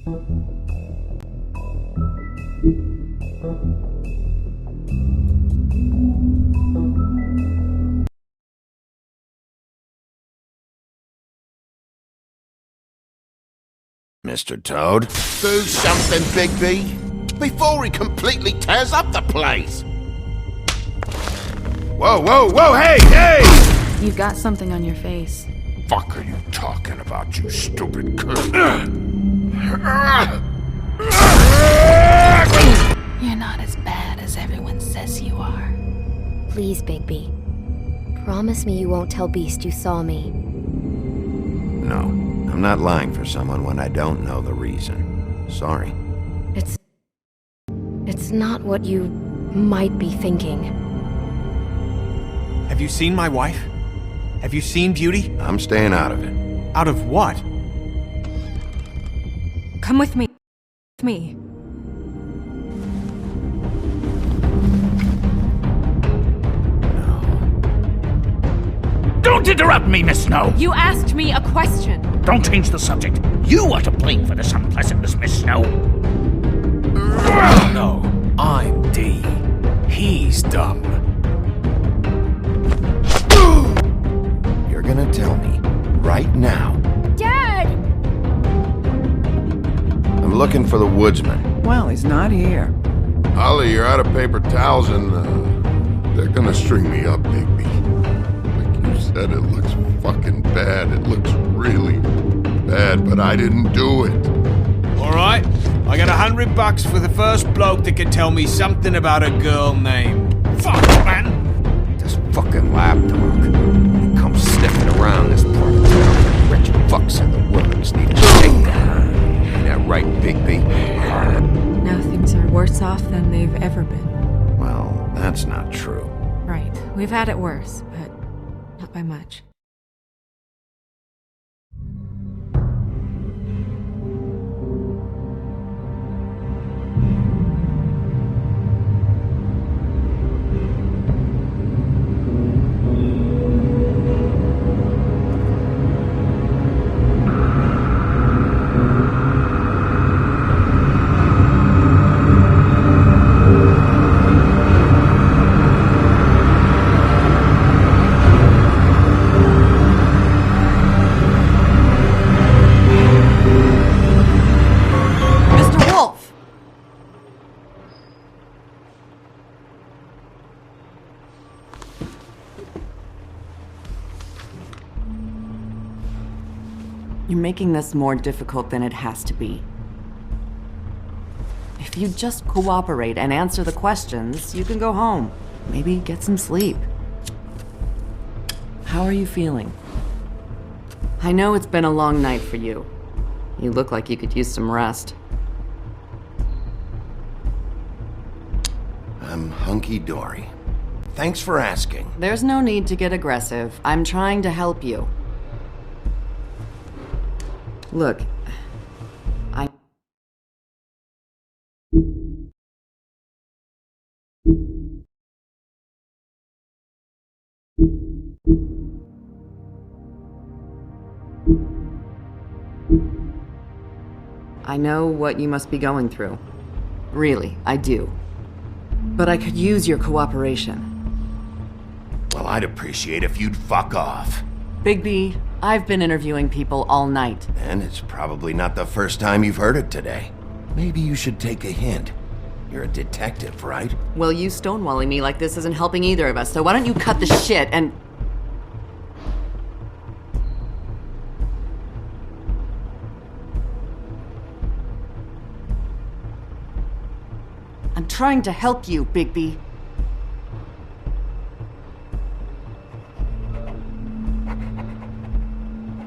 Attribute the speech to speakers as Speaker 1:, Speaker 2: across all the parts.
Speaker 1: Mr. Toad?
Speaker 2: Do something, Bigby, before he completely tears up the place!
Speaker 1: Whoa, whoa, whoa, hey, hey!
Speaker 3: You've got something on your face.
Speaker 1: Fuck are you talking about, you stupid cunt?
Speaker 3: You're not as bad as everyone says you are.
Speaker 4: Please, Bigby. Promise me you won't tell Beast you saw me.
Speaker 1: No, I'm not lying for someone when I don't know the reason. Sorry.
Speaker 4: It's not what you might be thinking.
Speaker 5: Have you seen my wife? Have you seen Beauty?
Speaker 1: I'm staying out of it.
Speaker 5: Out of what?
Speaker 6: Come with me. With me.
Speaker 7: Don't interrupt me, Miss Snow!
Speaker 6: You asked me a question.
Speaker 7: Don't change the subject. You are to blame for this unpleasantness, Miss Snow.
Speaker 5: No, I'm D. He's dumb.
Speaker 1: You're gonna tell me, right now.
Speaker 4: Dad!
Speaker 1: I'm looking for the woodsman.
Speaker 8: Well, he's not here.
Speaker 2: Ollie, you're out of paper towels and, they're gonna string me up, Bigby. Like you said, it looks fucking bad. It looks really bad, but I didn't do it.
Speaker 5: Alright, I got $100 for the first bloke that can tell me something about a girl named... Fuck, man!
Speaker 1: This fucking lapdog. He comes sniffing around this part of town. Rich fucks in the wilderness need a shakedown. Ain't that right, Bigby?
Speaker 6: Now things are worse off than they've ever been.
Speaker 1: Well, that's not true.
Speaker 6: Right. We've had it worse, but not by much.
Speaker 8: You're making this more difficult than it has to be. If you just cooperate and answer the questions, you can go home. Maybe get some sleep. How are you feeling? I know it's been a long night for you. You look like you could use some rest.
Speaker 1: I'm hunky-dory. Thanks for asking.
Speaker 8: There's no need to get aggressive. I'm trying to help you. Look, I know what you must be going through. Really, I do. But I could use your cooperation.
Speaker 1: Well, I'd appreciate if you'd fuck off.
Speaker 8: Bigby, I've been interviewing people all night.
Speaker 1: And it's probably not the first time you've heard it today. Maybe you should take a hint. You're a detective, right?
Speaker 8: Well, you stonewalling me like this isn't helping either of us, so why don't you cut the shit and... I'm trying to help you, Bigby.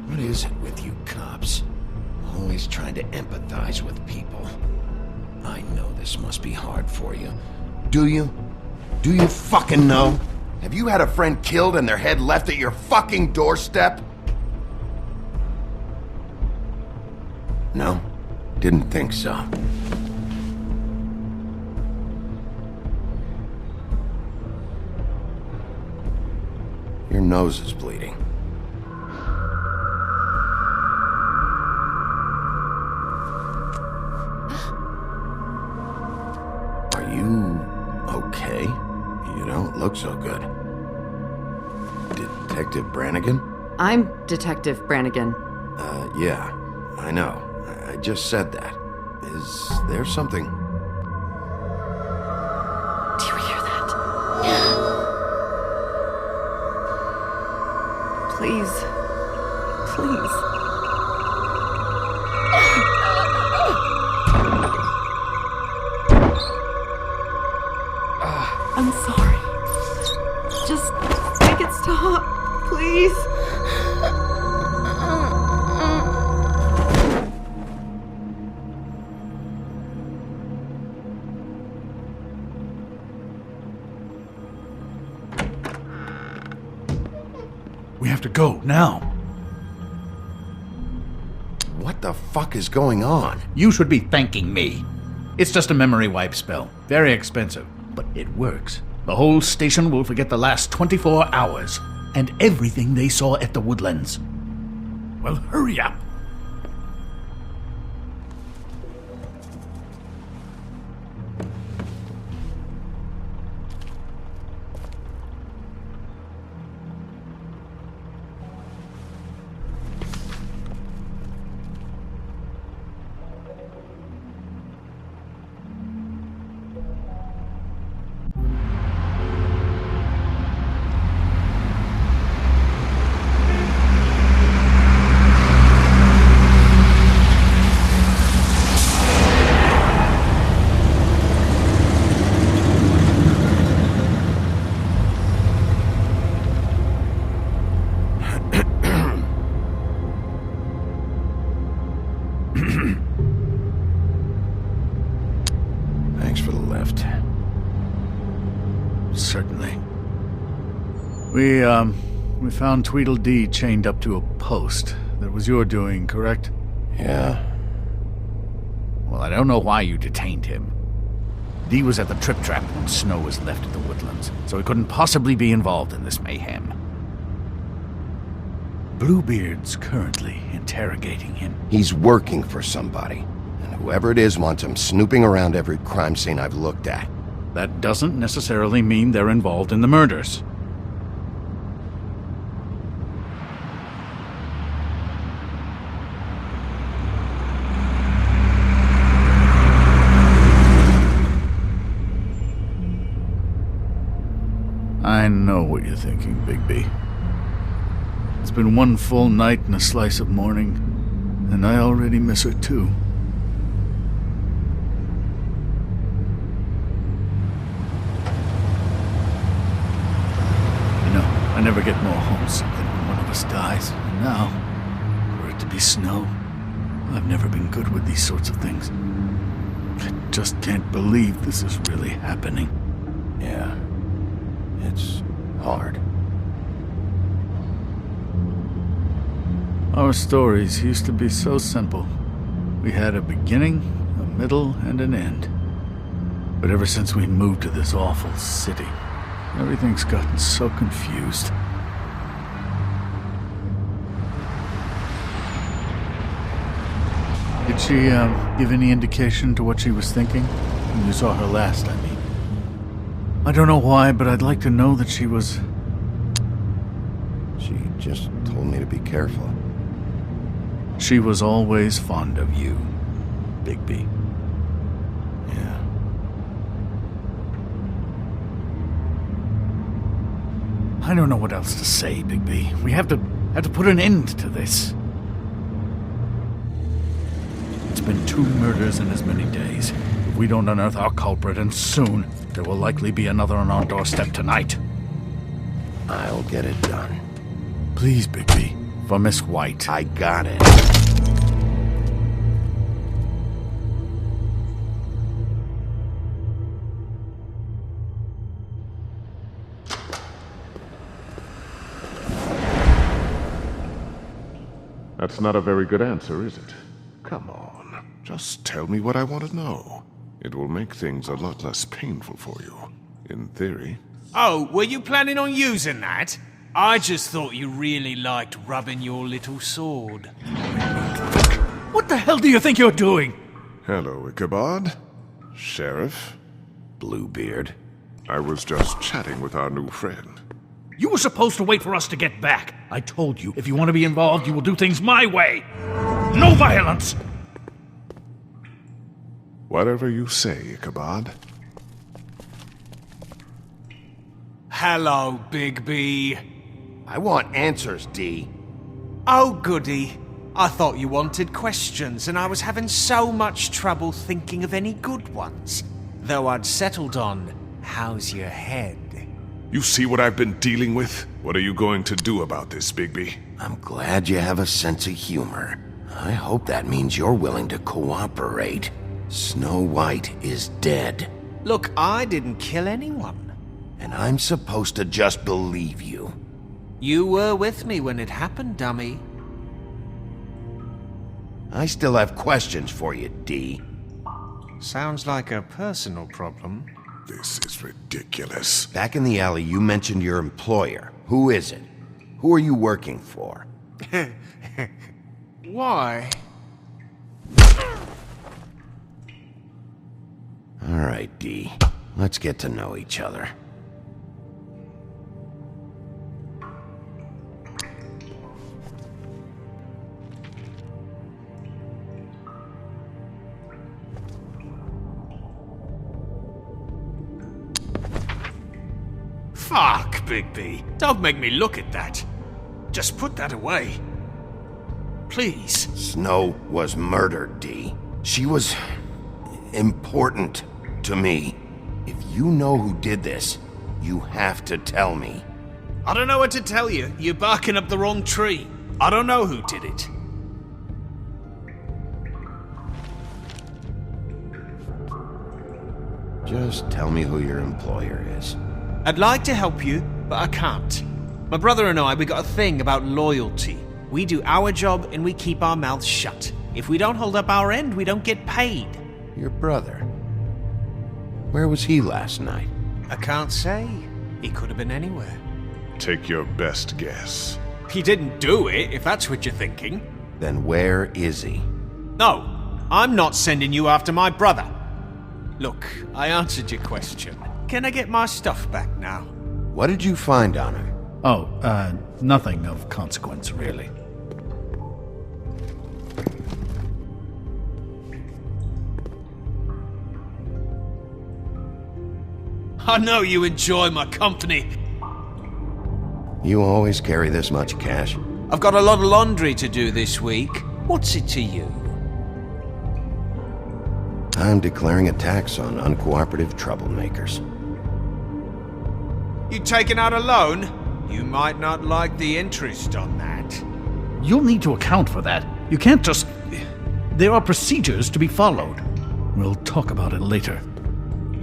Speaker 1: What is it with you cops? Always trying to empathize with people. I know this must be hard for you. Do you? Do you fucking know? Have you had a friend killed and their head left at your fucking doorstep? No? Didn't think so. Your nose is bleeding. look so good. Detective Brannigan?
Speaker 8: I'm Detective Brannigan.
Speaker 1: Yeah, I know. I just said that. Is there something...
Speaker 8: Do you hear that? Please. Please. I'm sorry. Just make it stop, please.
Speaker 9: We have to go, now.
Speaker 1: What the fuck is going on?
Speaker 7: You should be thanking me. It's just a memory wipe spell. Very expensive, but it works. The whole station will forget the last 24 hours and everything they saw at the Woodlands. Well, hurry up.
Speaker 1: Thanks for the lift.
Speaker 7: Certainly. We found Tweedledee chained up to a post. That was your doing, correct?
Speaker 1: Yeah.
Speaker 7: Well, I don't know why you detained him. Dee was at the Trip Trap when Snow was left at the Woodlands, so he couldn't possibly be involved in this mayhem. Bluebeard's currently interrogating him.
Speaker 1: He's working for somebody. And whoever it is wants him snooping around every crime scene I've looked at.
Speaker 7: That doesn't necessarily mean they're involved in the murders. I know what you're thinking, Bigby. It's been one full night and a slice of morning, and I already miss her too. You know, I never get more homesick than when one of us dies, and now, for it to be Snow, I've never been good with these sorts of things. I just can't believe this is really happening.
Speaker 1: Yeah. It's hard.
Speaker 7: Our stories used to be so simple. We had a beginning, a middle, and an end. But ever since we moved to this awful city, everything's gotten so confused. Did she, give any indication to what she was thinking? When you saw her last, I mean. I don't know why, but I'd like to know that she was...
Speaker 1: She just told me to be careful.
Speaker 7: She was always fond of you, Bigby.
Speaker 1: Yeah.
Speaker 7: I don't know what else to say, Bigby. We have to put an end to this. It's been 2 murders in as many days. If we don't unearth our culprit, and soon, there will likely be another on our doorstep tonight.
Speaker 1: I'll get it done.
Speaker 7: Please, Bigby. For Miss White.
Speaker 1: I got it.
Speaker 2: That's not a very good answer, is it? Come on. Just tell me what I want to know. It will make things a lot less painful for you. In theory.
Speaker 5: Oh, were you planning on using that? I just thought you really liked rubbing your little sword.
Speaker 7: What the hell do you think you're doing?
Speaker 2: Hello, Ichabod. Sheriff.
Speaker 1: Bluebeard.
Speaker 2: I was just chatting with our new friend.
Speaker 7: You were supposed to wait for us to get back. I told you, if you want to be involved, you will do things my way. No violence!
Speaker 2: Whatever you say, Ichabod.
Speaker 5: Hello, Bigby.
Speaker 1: I want answers, D.
Speaker 5: Oh, goody. I thought you wanted questions, and I was having so much trouble thinking of any good ones. Though I'd settled on, how's your head?
Speaker 2: You see what I've been dealing with? What are you going to do about this, Bigby?
Speaker 1: I'm glad you have a sense of humor. I hope that means you're willing to cooperate. Snow White is dead.
Speaker 5: Look, I didn't kill anyone.
Speaker 1: And I'm supposed to just believe you.
Speaker 5: You were with me when it happened, dummy.
Speaker 1: I still have questions for you, D.
Speaker 5: Sounds like a personal problem.
Speaker 2: This is ridiculous.
Speaker 1: Back in the alley, you mentioned your employer. Who is it? Who are you working for?
Speaker 5: Why?
Speaker 1: All right, D. Let's get to know each other.
Speaker 5: Fuck, Bigby. Don't make me look at that. Just put that away. Please.
Speaker 1: Snow was murdered, D. She was important to me. If you know who did this, you have to tell me.
Speaker 5: I don't know what to tell you. You're barking up the wrong tree. I don't know who did it.
Speaker 1: Just tell me who your employer is.
Speaker 5: I'd like to help you, but I can't. My brother and I, we got a thing about loyalty. We do our job and we keep our mouths shut. If we don't hold up our end, we don't get paid.
Speaker 1: Your brother? Where was he last night?
Speaker 5: I can't say. He could have been anywhere.
Speaker 2: Take your best guess.
Speaker 5: He didn't do it, if that's what you're thinking.
Speaker 1: Then where is he?
Speaker 5: No, I'm not sending you after my brother. Look, I answered your question. Can I get my stuff back now?
Speaker 1: What did you find on him?
Speaker 7: Oh, nothing of consequence, really.
Speaker 5: I know you enjoy my company.
Speaker 1: You always carry this much cash?
Speaker 5: I've got a lot of laundry to do this week. What's it to you?
Speaker 1: I'm declaring a tax on uncooperative troublemakers.
Speaker 5: You taking out a loan? You might not like the interest on that.
Speaker 7: You'll need to account for that. You can't just... There are procedures to be followed. We'll talk about it later.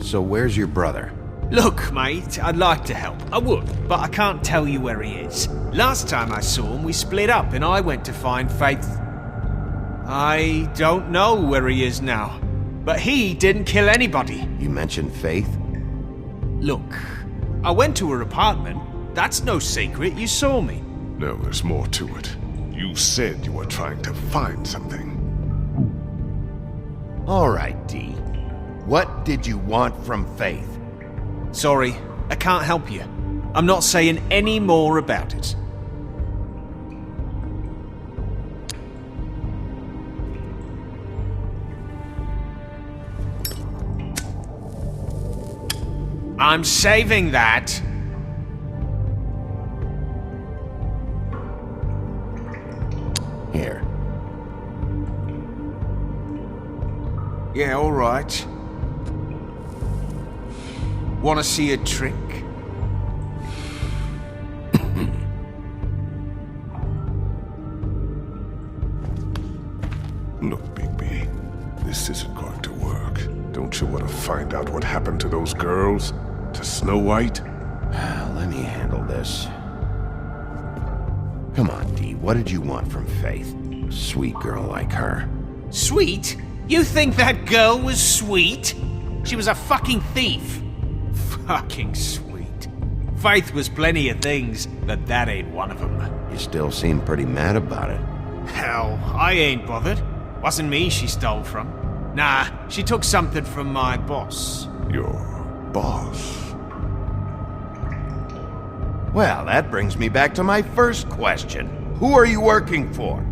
Speaker 1: So where's your brother?
Speaker 5: Look, mate, I'd like to help. I would, but I can't tell you where he is. Last time I saw him, we split up and I went to find Faith. I don't know where he is now, but he didn't kill anybody.
Speaker 1: You mentioned Faith?
Speaker 5: Look, I went to her apartment. That's no secret, you saw me.
Speaker 2: No, there's more to it. You said you were trying to find something.
Speaker 1: All right, D. What did you want from Faith?
Speaker 5: Sorry, I can't help you. I'm not saying any more about it. I'm saving that.
Speaker 1: Here.
Speaker 5: Yeah, all right. Want to see a trick?
Speaker 2: Look, Bigby, this isn't going to work. Don't you want to find out what happened to those girls? To Snow White?
Speaker 1: Let me handle this. Come on, D. What did you want from Faith? Sweet girl like her.
Speaker 5: Sweet? You think that girl was sweet? She was a fucking thief. Fucking sweet. Faith was plenty of things, but that ain't one of them.
Speaker 1: You still seem pretty mad about it.
Speaker 5: Hell, I ain't bothered. Wasn't me she stole from. Nah, she took something from my boss.
Speaker 2: Your boss?
Speaker 1: Well, that brings me back to my first question. Who are you working for?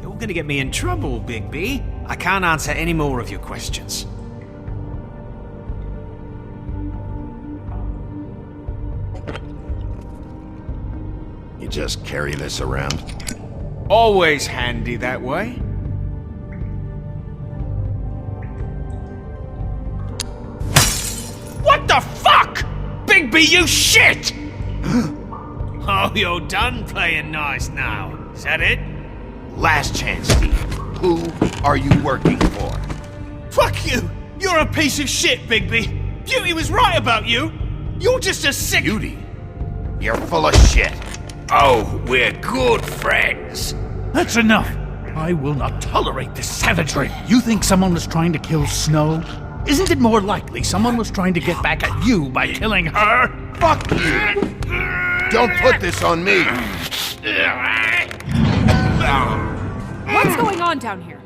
Speaker 5: You're gonna get me in trouble, Bigby. I can't answer any more of your questions.
Speaker 1: You just carry this around?
Speaker 5: Always handy that way. What the fuck? Bigby, you shit! Oh, you're done playing nice now. Is that it?
Speaker 1: Last chance, Steve. Who are you working for?
Speaker 5: Fuck you! You're a piece of shit, Bigby! Beauty was right about you! You're just a sick—
Speaker 1: Beauty? You're full of shit.
Speaker 7: Oh, we're good friends. That's enough. I will not tolerate this savagery. You think someone was trying to kill Snow? Isn't it more likely someone was trying to get back at you by killing her?
Speaker 1: Fuck you! Don't put this on me!
Speaker 6: What's going on down here?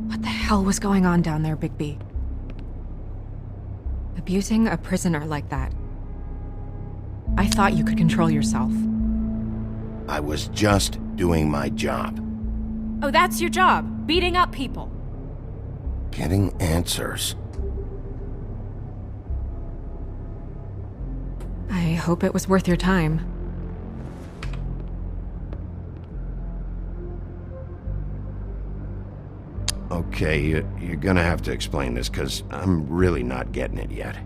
Speaker 6: What the hell was going on down there, Bigby? Abusing a prisoner like that. I thought you could control yourself.
Speaker 1: I was just doing my job.
Speaker 6: Oh, that's your job, beating up people.
Speaker 1: Getting answers.
Speaker 6: I hope it was worth your time.
Speaker 1: Okay, you're gonna have to explain this, because I'm really not getting it yet.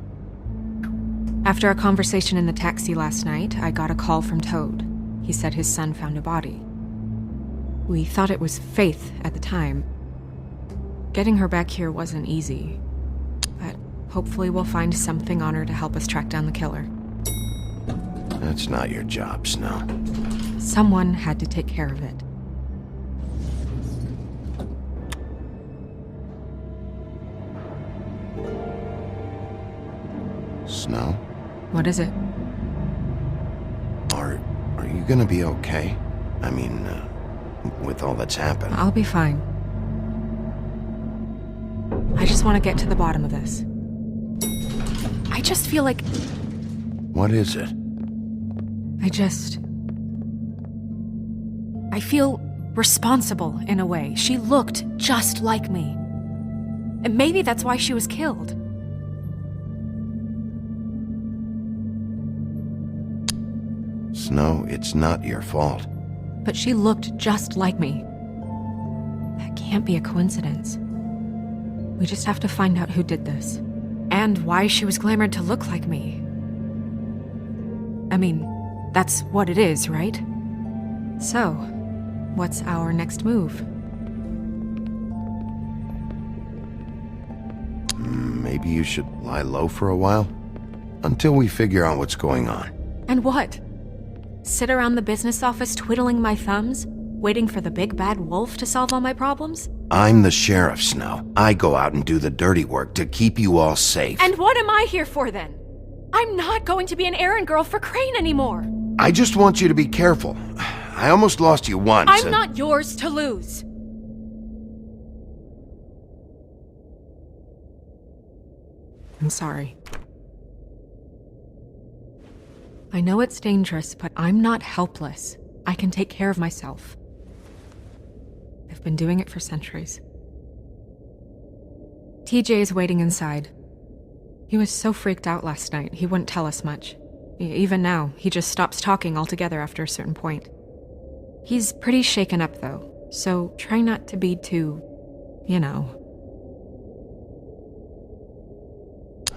Speaker 6: After a conversation in the taxi last night, I got a call from Toad. He said his son found a body. We thought it was Faith at the time. Getting her back here wasn't easy, but hopefully we'll find something on her to help us track down the killer.
Speaker 1: That's not your job, Snow.
Speaker 6: Someone had to take care of it.
Speaker 1: Snow?
Speaker 6: What is it?
Speaker 1: Are you gonna be okay? I mean, with all that's happened.
Speaker 6: I'll be fine. I just want to get to the bottom of this. I just feel like...
Speaker 1: What is it?
Speaker 6: I feel responsible in a way. She looked just like me. And maybe that's why she was killed.
Speaker 1: Snow, it's not your fault.
Speaker 6: But she looked just like me. That can't be a coincidence. We just have to find out who did this. And why she was glamored to look like me. I mean, that's what it is, right? So, what's our next move?
Speaker 1: Maybe you should lie low for a while? Until we figure out what's going on.
Speaker 6: And what? Sit around the business office twiddling my thumbs, waiting for the big bad wolf to solve all my problems?
Speaker 1: I'm the sheriff, Snow. I go out and do the dirty work to keep you all safe.
Speaker 6: And what am I here for then? I'm not going to be an errand girl for Crane anymore.
Speaker 1: I just want you to be careful. I almost lost you once.
Speaker 6: I'm not yours to lose. I'm sorry. I know it's dangerous, but I'm not helpless. I can take care of myself. I've been doing it for centuries. TJ is waiting inside. He was so freaked out last night, he wouldn't tell us much. Even now, he just stops talking altogether after a certain point. He's pretty shaken up, though, so try not to be too, you know.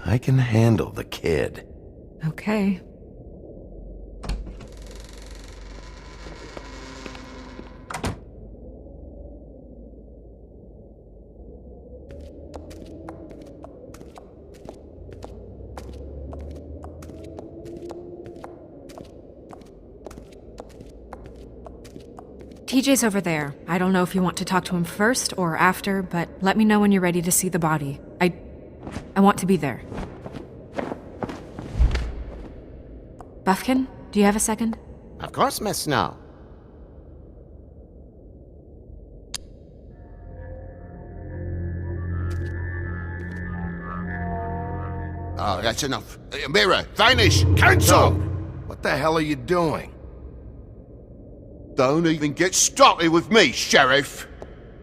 Speaker 1: I can handle the kid.
Speaker 6: Okay. TJ's over there. I don't know if you want to talk to him first or after, but let me know when you're ready to see the body. I want to be there. Buffkin, do you have a second?
Speaker 10: Of course, Miss Snow.
Speaker 2: Oh, that's enough. Mirror, vanish, cancel!
Speaker 1: What the hell are you doing?
Speaker 2: Don't even get started with me, Sheriff.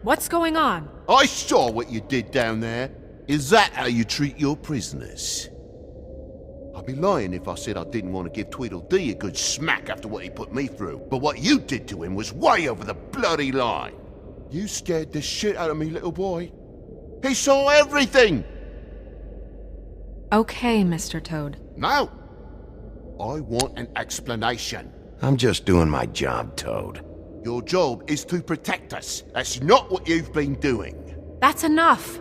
Speaker 6: What's going on?
Speaker 2: I saw what you did down there. Is that how you treat your prisoners? I'd be lying if I said I didn't want to give Tweedledee a good smack after what he put me through. But what you did to him was way over the bloody line. You scared the shit out of me, little boy. He saw everything!
Speaker 6: Okay, Mr. Toad.
Speaker 2: No. I want an explanation.
Speaker 1: I'm just doing my job, Toad.
Speaker 2: Your job is to protect us. That's not what you've been doing.
Speaker 6: That's enough!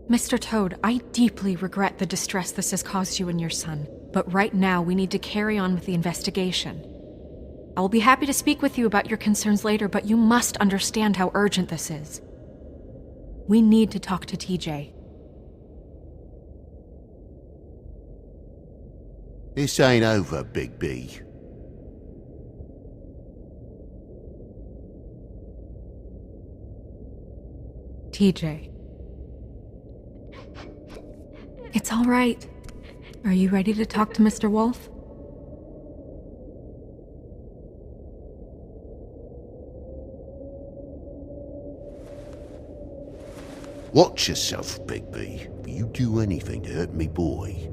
Speaker 6: Mr. Toad, I deeply regret the distress this has caused you and your son, but right now we need to carry on with the investigation. I will be happy to speak with you about your concerns later, but you must understand how urgent this is. We need to talk to TJ.
Speaker 2: This ain't over, Bigby.
Speaker 6: TJ. It's all right. Are you ready to talk to Mr. Wolf?
Speaker 2: Watch yourself, Bigby. If you do anything to hurt me, boy.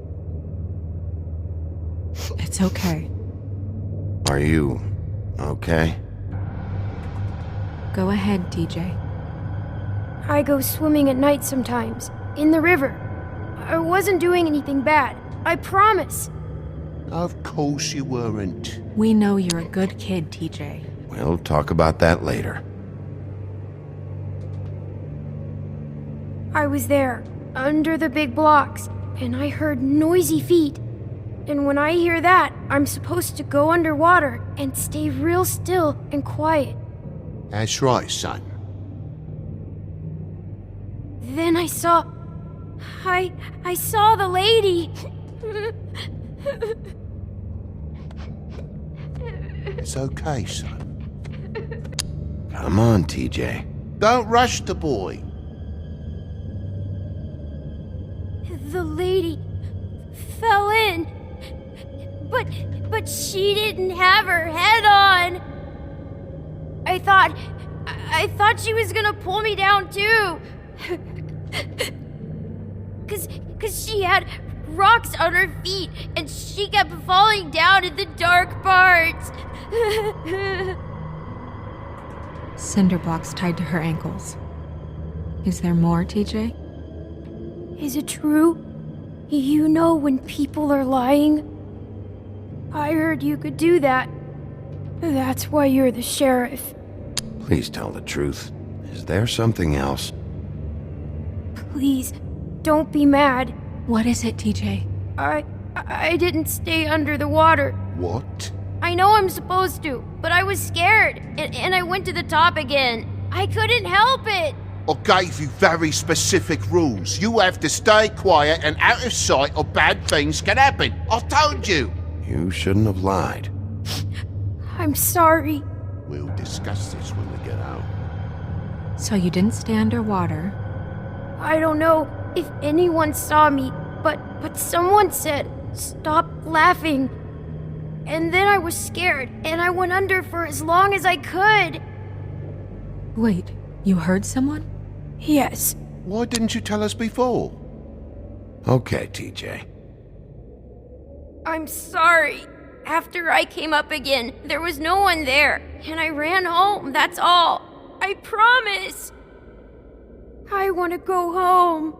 Speaker 6: It's okay.
Speaker 1: Are you okay?
Speaker 6: Go ahead, TJ.
Speaker 11: I go swimming at night sometimes, in the river. I wasn't doing anything bad, I promise.
Speaker 2: Of course you weren't.
Speaker 6: We know you're a good kid, TJ.
Speaker 1: We'll talk about that later.
Speaker 11: I was there, under the big blocks, and I heard noisy feet. And when I hear that, I'm supposed to go underwater and stay real still and quiet.
Speaker 2: That's right, son.
Speaker 11: Then I saw the lady.
Speaker 2: It's okay, son.
Speaker 1: Come on, TJ.
Speaker 2: Don't rush the boy.
Speaker 11: The lady fell in. But she didn't have her head on. I thought she was gonna pull me down too. Cause she had rocks on her feet and she kept falling down in the dark parts.
Speaker 6: Cinder blocks tied to her ankles. Is there more, TJ?
Speaker 11: Is it true? You know when people are lying? I heard you could do that. That's why you're the sheriff.
Speaker 1: Please tell the truth. Is there something else?
Speaker 11: Please, don't be mad.
Speaker 6: What is it, TJ?
Speaker 11: I didn't stay under the water.
Speaker 2: What?
Speaker 11: I know I'm supposed to, but I was scared, and I went to the top again. I couldn't help it.
Speaker 2: I gave you very specific rules. You have to stay quiet and out of sight or bad things can happen. I told you.
Speaker 1: You shouldn't have lied.
Speaker 11: I'm sorry.
Speaker 2: We'll discuss this when we get out.
Speaker 6: So you didn't stay underwater?
Speaker 11: I don't know if anyone saw me, but someone said, "Stop laughing." and then I was scared, and I went under for as long as I could.
Speaker 6: Wait, you heard someone?
Speaker 11: Yes.
Speaker 1: Why didn't you tell us before? Okay, TJ.
Speaker 11: I'm sorry. After I came up again, there was no one there, and I ran home, that's all. I promise. I want to go home.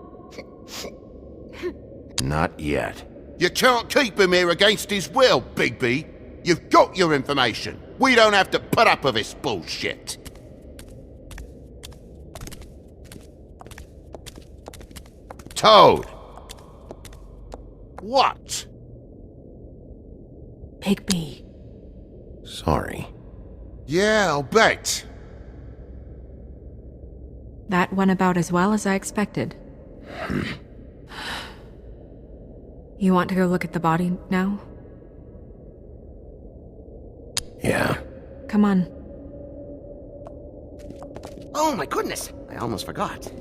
Speaker 1: Not yet.
Speaker 10: You can't keep him here against his will, Bigby. You've got your information. We don't have to put up with this bullshit. Toad. What?
Speaker 6: Bigby.
Speaker 1: Sorry.
Speaker 10: Yeah, I'll bet.
Speaker 6: That went about as well as I expected. You want to go look at the body now?
Speaker 1: Yeah.
Speaker 6: Come on.
Speaker 12: Oh my goodness, I almost forgot.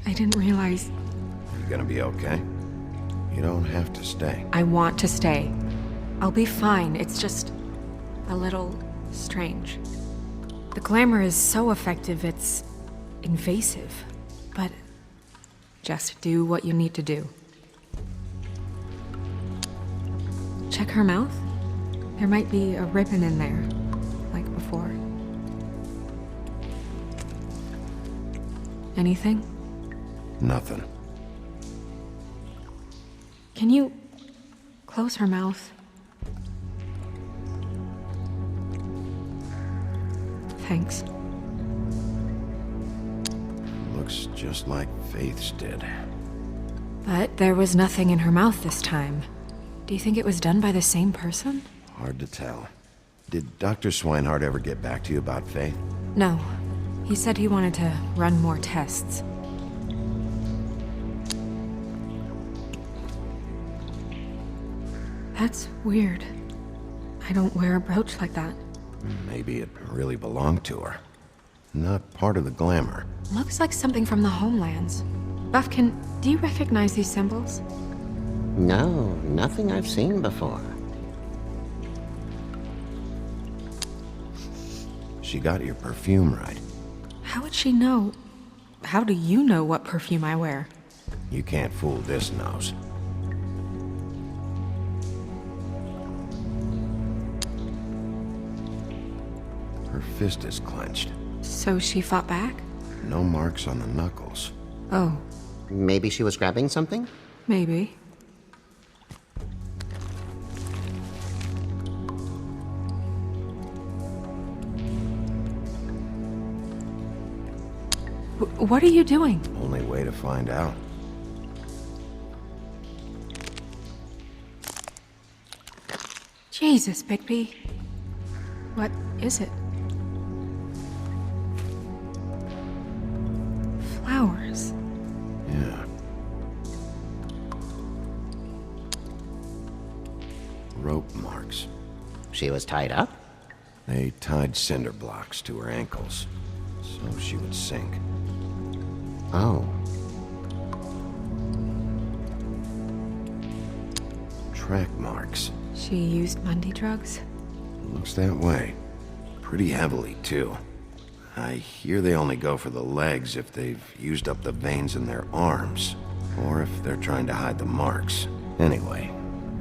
Speaker 6: I didn't realize...
Speaker 1: You gonna be okay? You don't have to stay.
Speaker 6: I want to stay. I'll be fine, it's just... a little... strange. The glamour is so effective, it's... invasive. But... just do what you need to do. Check her mouth? There might be a ribbon in there, like before. Anything?
Speaker 1: Nothing.
Speaker 6: Can you close her mouth? Thanks.
Speaker 1: Looks just like Faith's did.
Speaker 6: But there was nothing in her mouth this time. Do you think it was done by the same person?
Speaker 1: Hard to tell. Did Dr. Swinehart ever get back to you about Faith?
Speaker 6: No. He said he wanted to run more tests. That's weird. I don't wear a brooch like that.
Speaker 1: Maybe it really belonged to her. Not part of the glamour.
Speaker 6: Looks like something from the homelands. Buffkin, do you recognize these symbols?
Speaker 12: No, nothing I've seen before.
Speaker 1: She got your perfume right.
Speaker 6: How would she know? How do you know what perfume I wear?
Speaker 1: You can't fool this nose. Her fist is clenched.
Speaker 6: So she fought back?
Speaker 1: No marks on the knuckles.
Speaker 6: Oh.
Speaker 12: Maybe she was grabbing something?
Speaker 6: Maybe. What are you doing?
Speaker 1: Only way to find out.
Speaker 6: Jesus, Bigby. What is it? Flowers.
Speaker 1: Yeah. Rope marks.
Speaker 12: She was tied up?
Speaker 1: They tied cinder blocks to her ankles, so she would sink.
Speaker 12: Oh.
Speaker 1: Track marks.
Speaker 6: She used Mundy drugs?
Speaker 1: Looks that way. Pretty heavily, too. I hear they only go for the legs if they've used up the veins in their arms, or if they're trying to hide the marks. Anyway,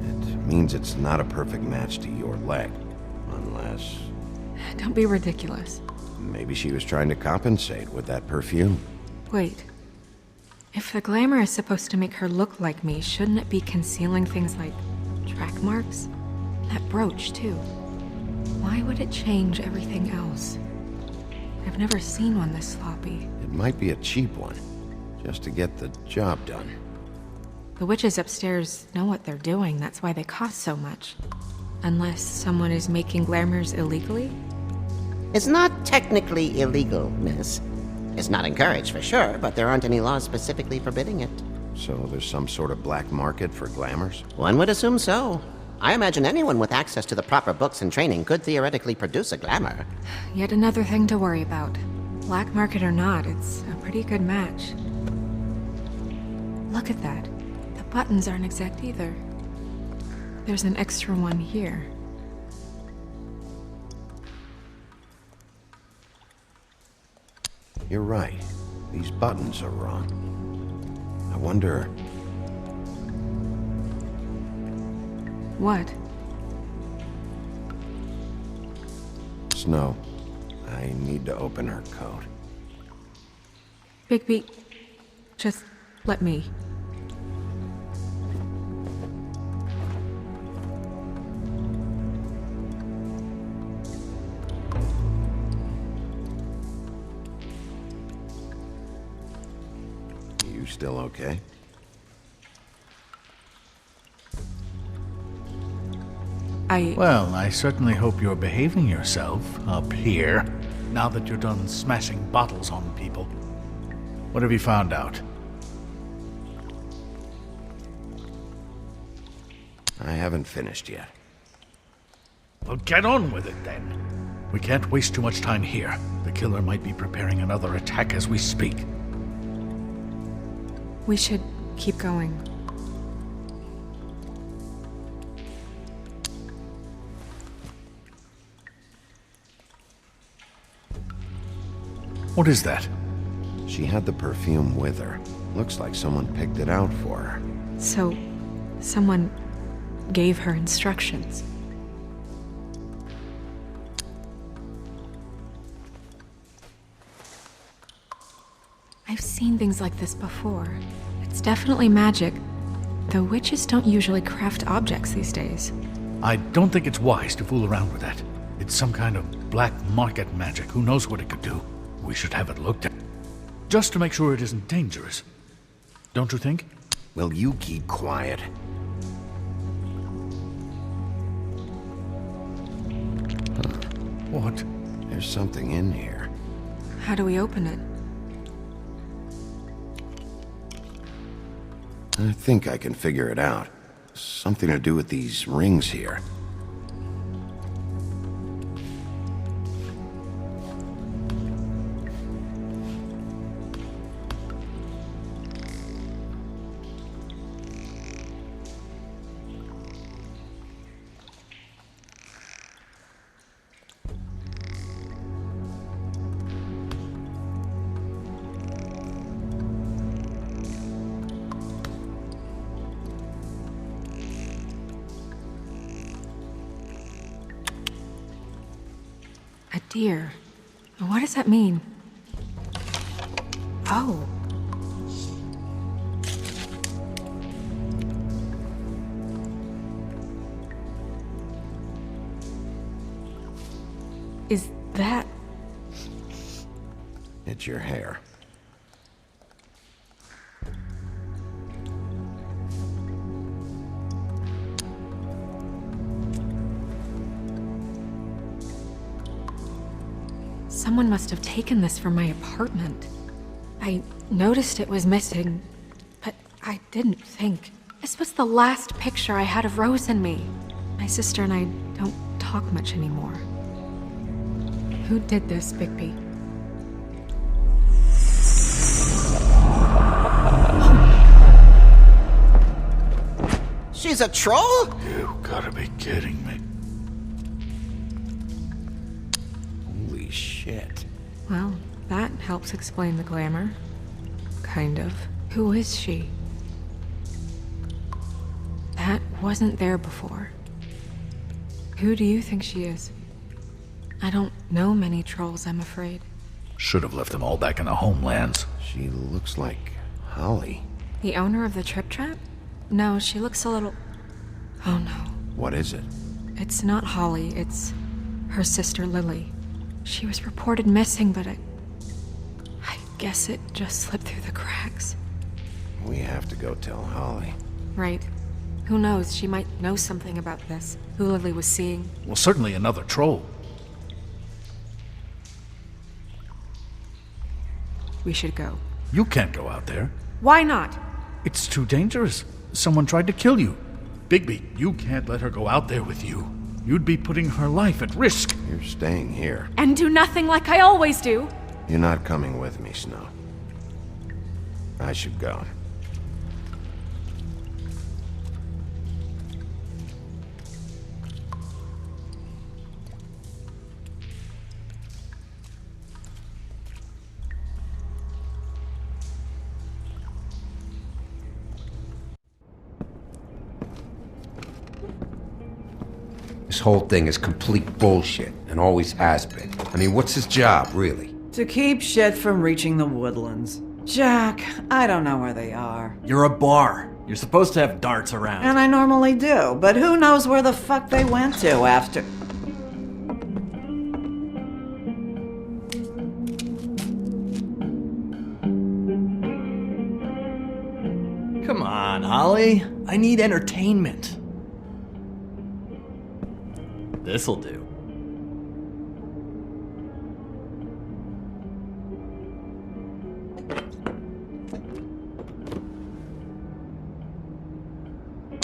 Speaker 1: it means it's not a perfect match to your leg, unless...
Speaker 6: Don't be ridiculous.
Speaker 1: Maybe she was trying to compensate with that perfume.
Speaker 6: Wait. If the glamour is supposed to make her look like me, shouldn't it be concealing things like track marks? That brooch, too. Why would it change everything else? I've never seen one this sloppy.
Speaker 1: It might be a cheap one, just to get the job done.
Speaker 6: The witches upstairs know what they're doing, that's why they cost so much. Unless someone is making glamours illegally?
Speaker 12: It's not technically illegal, miss. It's not encouraged for sure, but there aren't any laws specifically forbidding it.
Speaker 1: So there's some sort of black market for glamours?
Speaker 12: One would assume so. I imagine anyone with access to the proper books and training could theoretically produce a glamour.
Speaker 6: Yet another thing to worry about. Black market or not, it's a pretty good match. Look at that. The buttons aren't exact either. There's an extra one here.
Speaker 1: You're right. These buttons are wrong. I wonder...
Speaker 6: What?
Speaker 1: Snow, I need to open her coat.
Speaker 6: Bigby, just let me.
Speaker 1: You still okay?
Speaker 7: Well, I certainly hope you're behaving yourself up here, now that you're done smashing bottles on people. What have you found out?
Speaker 1: I haven't finished yet.
Speaker 7: Well, get on with it then. We can't waste too much time here. The killer might be preparing another attack as we speak.
Speaker 6: We should keep going.
Speaker 7: What is that?
Speaker 1: She had the perfume with her. Looks like someone picked it out for her.
Speaker 6: So, someone gave her instructions. I've seen things like this before. It's definitely magic, though witches don't usually craft objects these days.
Speaker 7: I don't think it's wise to fool around with that. It's some kind of black market magic. Who knows what it could do? We should have it looked at. Just to make sure it isn't dangerous. Don't you think?
Speaker 1: Will you keep quiet?
Speaker 7: What?
Speaker 1: There's something in here.
Speaker 6: How do we open it?
Speaker 1: I think I can figure it out. Something to do with these rings here.
Speaker 6: A deer. What does that mean? Oh. Is that...
Speaker 1: It's your hair.
Speaker 6: Someone must have taken this from my apartment. I noticed it was missing, but I didn't think. This was the last picture I had of Rose and me. My sister and I don't talk much anymore. Who did this, Bigby?
Speaker 12: She's a troll?
Speaker 7: You gotta be kidding me.
Speaker 1: Holy shit.
Speaker 6: Well, that helps explain the glamour. Kind of. Who is she? That wasn't there before. Who do you think she is? I don't know many trolls, I'm afraid.
Speaker 7: Should have left them all back in the homelands.
Speaker 1: She looks like Holly.
Speaker 6: The owner of the Trip Trap? No, she looks a little... Oh no.
Speaker 1: What is it?
Speaker 6: It's not Holly, it's Her sister Lily. She was reported missing, but I guess it just slipped through the cracks.
Speaker 1: We have to go tell Holly.
Speaker 6: Right. Who knows, she might know something about this. Who Lily was seeing.
Speaker 7: Well, certainly another troll.
Speaker 6: We should go.
Speaker 7: You can't go out there.
Speaker 6: Why not?
Speaker 7: It's too dangerous. Someone tried to kill you. Bigby, you can't let her go out there with you. You'd be putting her life at risk.
Speaker 1: You're staying here.
Speaker 6: And do nothing like I always do.
Speaker 1: You're not coming with me, Snow. I should go.
Speaker 13: This whole thing is complete bullshit, and always has been. I mean, what's his job, really?
Speaker 14: To keep shit from reaching the woodlands. Jack, I don't know where they are.
Speaker 15: You're a bar. You're supposed to have darts around.
Speaker 14: And I normally do, but who knows where the fuck they went to after...
Speaker 15: Come on, Holly. I need entertainment. This'll do.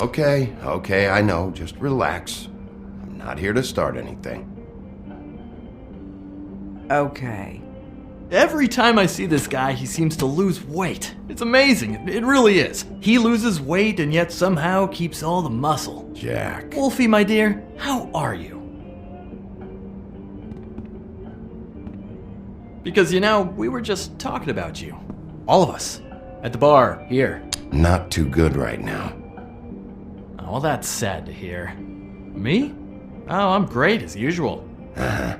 Speaker 1: Okay, I know. Just relax. I'm not here to start anything.
Speaker 14: Okay.
Speaker 15: Every time I see this guy, he seems to lose weight. It's amazing. It really is. He loses weight and yet somehow keeps all the muscle.
Speaker 1: Jack.
Speaker 15: Wolfie, my dear, how are you? Because, you know, we were just talking about you. All of us. At the bar, here.
Speaker 1: Not too good right now.
Speaker 15: Oh, well, that's sad to hear. Me? Oh, I'm great, as usual.
Speaker 1: Uh-huh.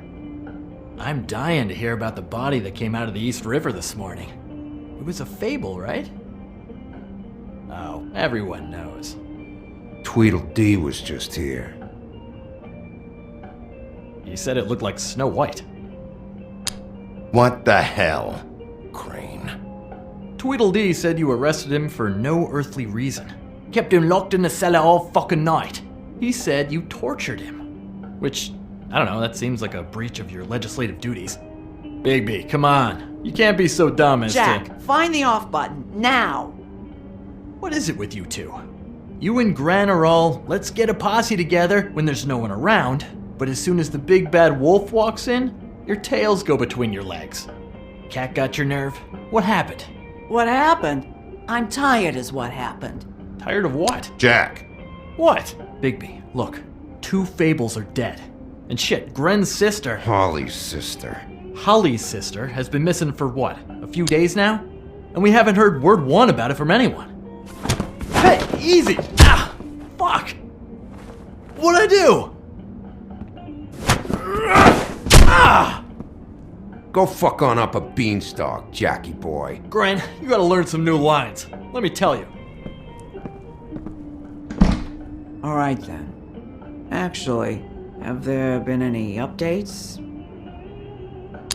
Speaker 15: I'm dying to hear about the body that came out of the East River this morning. It was a fable, right? Oh, everyone knows.
Speaker 13: Tweedledee was just here.
Speaker 15: You said it looked like Snow White.
Speaker 1: What the hell, Crane?
Speaker 15: Tweedledee said you arrested him for no earthly reason. Kept him locked in the cellar all fucking night. He said you tortured him. Which, I don't know, that seems like a breach of your legislative duties. Bigby, come on. You can't be so dumb as
Speaker 14: Jack, find the off button, now!
Speaker 15: What is it with you two? You and Gran are all, let's get a posse together when there's no one around, but as soon as the big bad wolf walks in, your tails go between your legs. Cat got your nerve? What happened?
Speaker 14: What happened? I'm tired is what happened.
Speaker 15: Tired of what?
Speaker 1: Jack.
Speaker 15: What? Bigby, look. 2 Fables are dead. And shit, Gren's sister...
Speaker 1: Holly's sister.
Speaker 15: Holly's sister has been missing for what, a few days now? And we haven't heard word one about it from anyone. Hey, easy! Ah! Fuck! What'd I do? Ah!
Speaker 13: Go fuck on up a beanstalk, Jackie boy.
Speaker 15: Gren, you gotta learn some new lines. Let me tell you.
Speaker 14: Alright then. Actually, have there been any updates?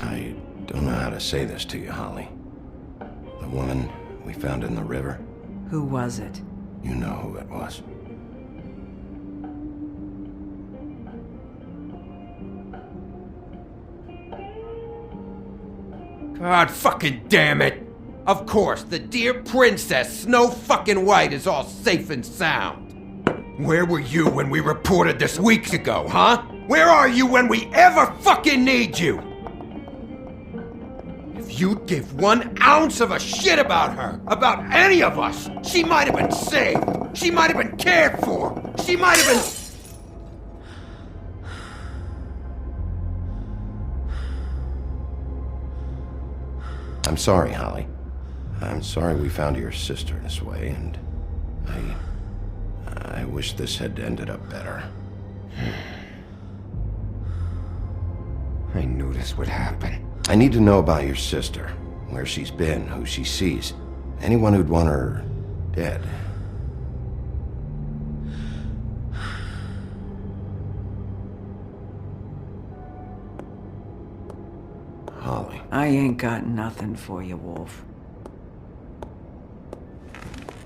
Speaker 1: I don't know how to say this to you, Holly. The woman we found in the river.
Speaker 14: Who was it?
Speaker 1: You know who it was.
Speaker 13: God fucking damn it! Of course, the dear princess Snow fucking White is all safe and sound. Where were you when we reported this weeks ago, huh? Where are you when we ever fucking need you? If you'd give 1 ounce of a shit about her, about any of us, she might have been saved. She might have been cared for. She might have been...
Speaker 1: I'm sorry, Holly. I'm sorry we found your sister this way, and I wish this had ended up better.
Speaker 13: I knew this would happen.
Speaker 1: I need to know about your sister, where she's been, who she sees. Anyone who'd want her dead. Holly.
Speaker 14: I ain't got nothing for you, Wolf.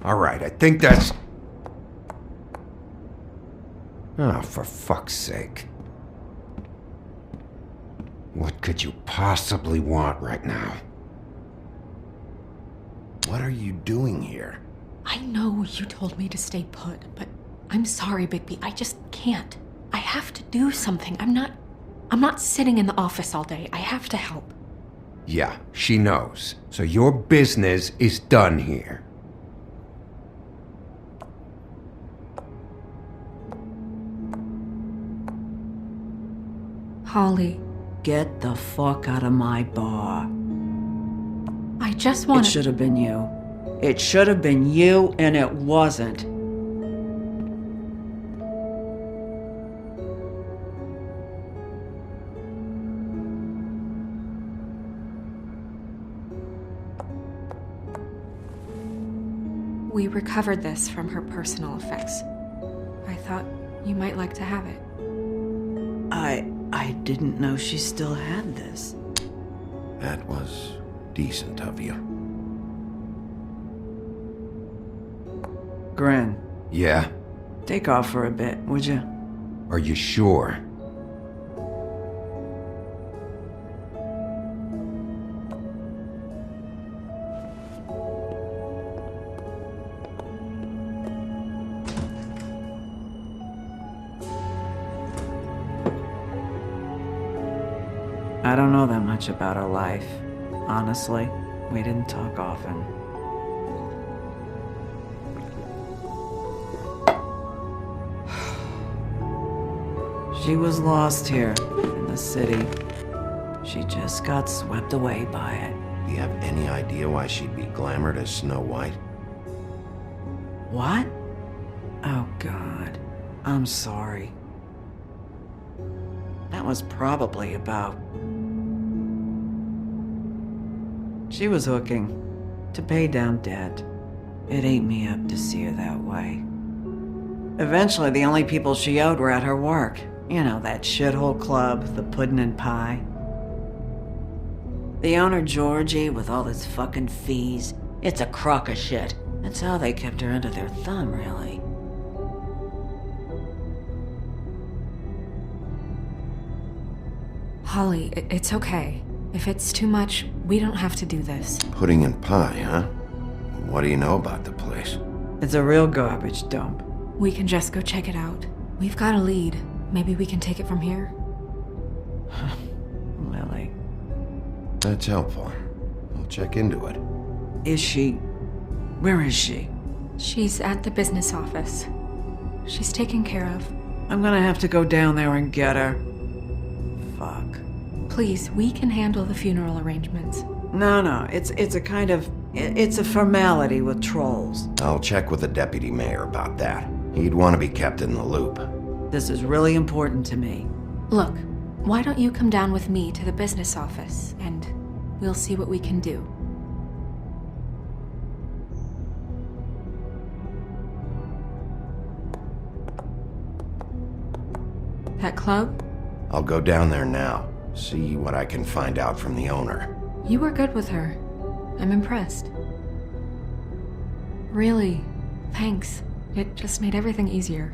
Speaker 13: All right, I think that's... Oh, for fuck's sake. What could you possibly want right now?
Speaker 1: What are you doing here?
Speaker 6: I know you told me to stay put, but I'm sorry, Bigby. I just can't. I have to do something. I'm not sitting in the office all day. I have to help.
Speaker 13: Yeah, she knows. So your business is done here.
Speaker 6: Holly,
Speaker 14: Get the fuck out of my bar.
Speaker 6: I just want
Speaker 14: It should have been you. It should have been you, and it wasn't.
Speaker 6: We recovered this from her personal effects. I thought you might like to have it.
Speaker 14: I didn't know she still had this.
Speaker 1: That was decent of you.
Speaker 14: Gren,
Speaker 13: Yeah?
Speaker 14: take off for a bit, would you?
Speaker 13: Are you sure?
Speaker 14: I don't know that much about her life. Honestly, we didn't talk often. She was lost here in the city. She just got swept away by it.
Speaker 1: Do you have any idea why she'd be glamored as Snow White?
Speaker 14: What? Oh, God. I'm sorry. That was probably about... She was hooking to pay down debt. It ate me up to see her that way. Eventually, the only people she owed were at her work. You know, that shithole club, the Puddin' and Pie. The owner, Georgie, with all his fucking fees, it's a crock of shit. That's how they kept her under their thumb, really.
Speaker 6: Holly, it's okay. If it's too much, we don't have to do this.
Speaker 1: Pudding and pie, huh? What do you know about the place?
Speaker 14: It's a real garbage dump.
Speaker 6: We can just go check it out. We've got a lead. Maybe we can take it from here.
Speaker 14: Lily.
Speaker 1: That's helpful. I'll check into it.
Speaker 14: Is she... Where is she?
Speaker 6: She's at the business office. She's taken care of.
Speaker 14: I'm gonna have to go down there and get her. Fuck.
Speaker 6: Please, we can handle the funeral arrangements.
Speaker 14: No, it's a kind of... It's a formality with trolls.
Speaker 1: I'll check with the deputy mayor about that. He'd want to be kept in the loop.
Speaker 14: This is really important to me.
Speaker 6: Look, why don't you come down with me to the business office, and we'll see what we can do. That club?
Speaker 1: I'll go down there now. See what I can find out from the owner.
Speaker 6: You were good with her. I'm impressed. Really, thanks. It just made everything easier.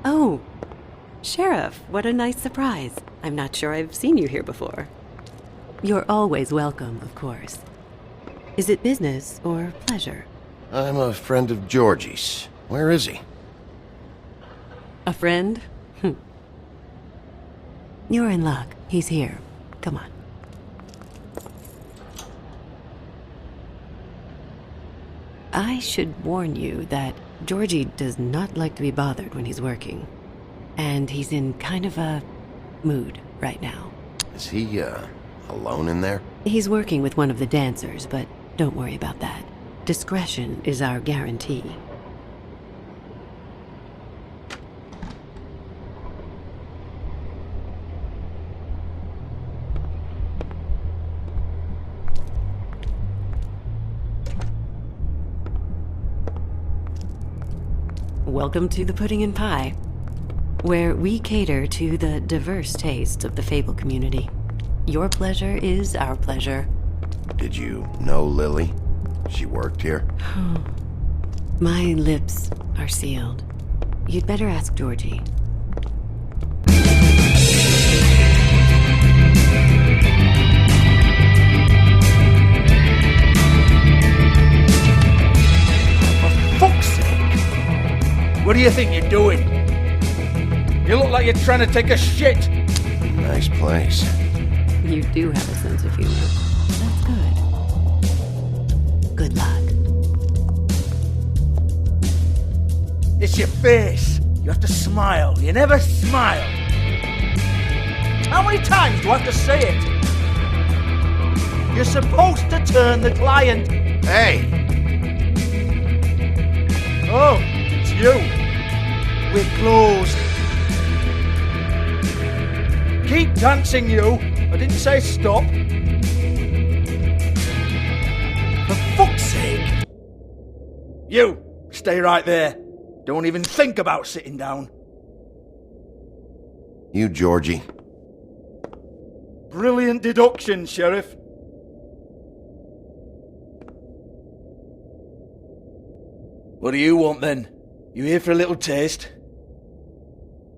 Speaker 16: Oh, Sheriff, what a nice surprise. I'm not sure I've seen you here before. You're always welcome, of course. Is it business or pleasure?
Speaker 1: I'm a friend of Georgie's. Where is he?
Speaker 16: A friend? You're in luck. He's here. Come on. I should warn you that Georgie does not like to be bothered when he's working. And he's in kind of a mood right now.
Speaker 1: Is he, alone in there?
Speaker 16: He's working with one of the dancers, but don't worry about that. Discretion is our guarantee. Welcome to the Pudding and Pie, where we cater to the diverse tastes of the Fable community. Your pleasure is our pleasure.
Speaker 1: Did you know Lily? She worked here?
Speaker 16: My lips are sealed. You'd better ask Georgie.
Speaker 7: What do you think you're doing? You look like you're trying to take a shit.
Speaker 1: Nice place.
Speaker 16: You do have a sense of humor. That's good. Good luck.
Speaker 7: It's your face. You have to smile. You never smile. How many times do I have to say it? You're supposed to turn the client.
Speaker 1: Hey!
Speaker 7: Oh, it's you. We're closed. Keep dancing, you. I didn't say stop. For fuck's sake. You, stay right there. Don't even think about sitting down.
Speaker 1: You, Georgie.
Speaker 7: Brilliant deduction, Sheriff. What do you want then? You here for a little taste?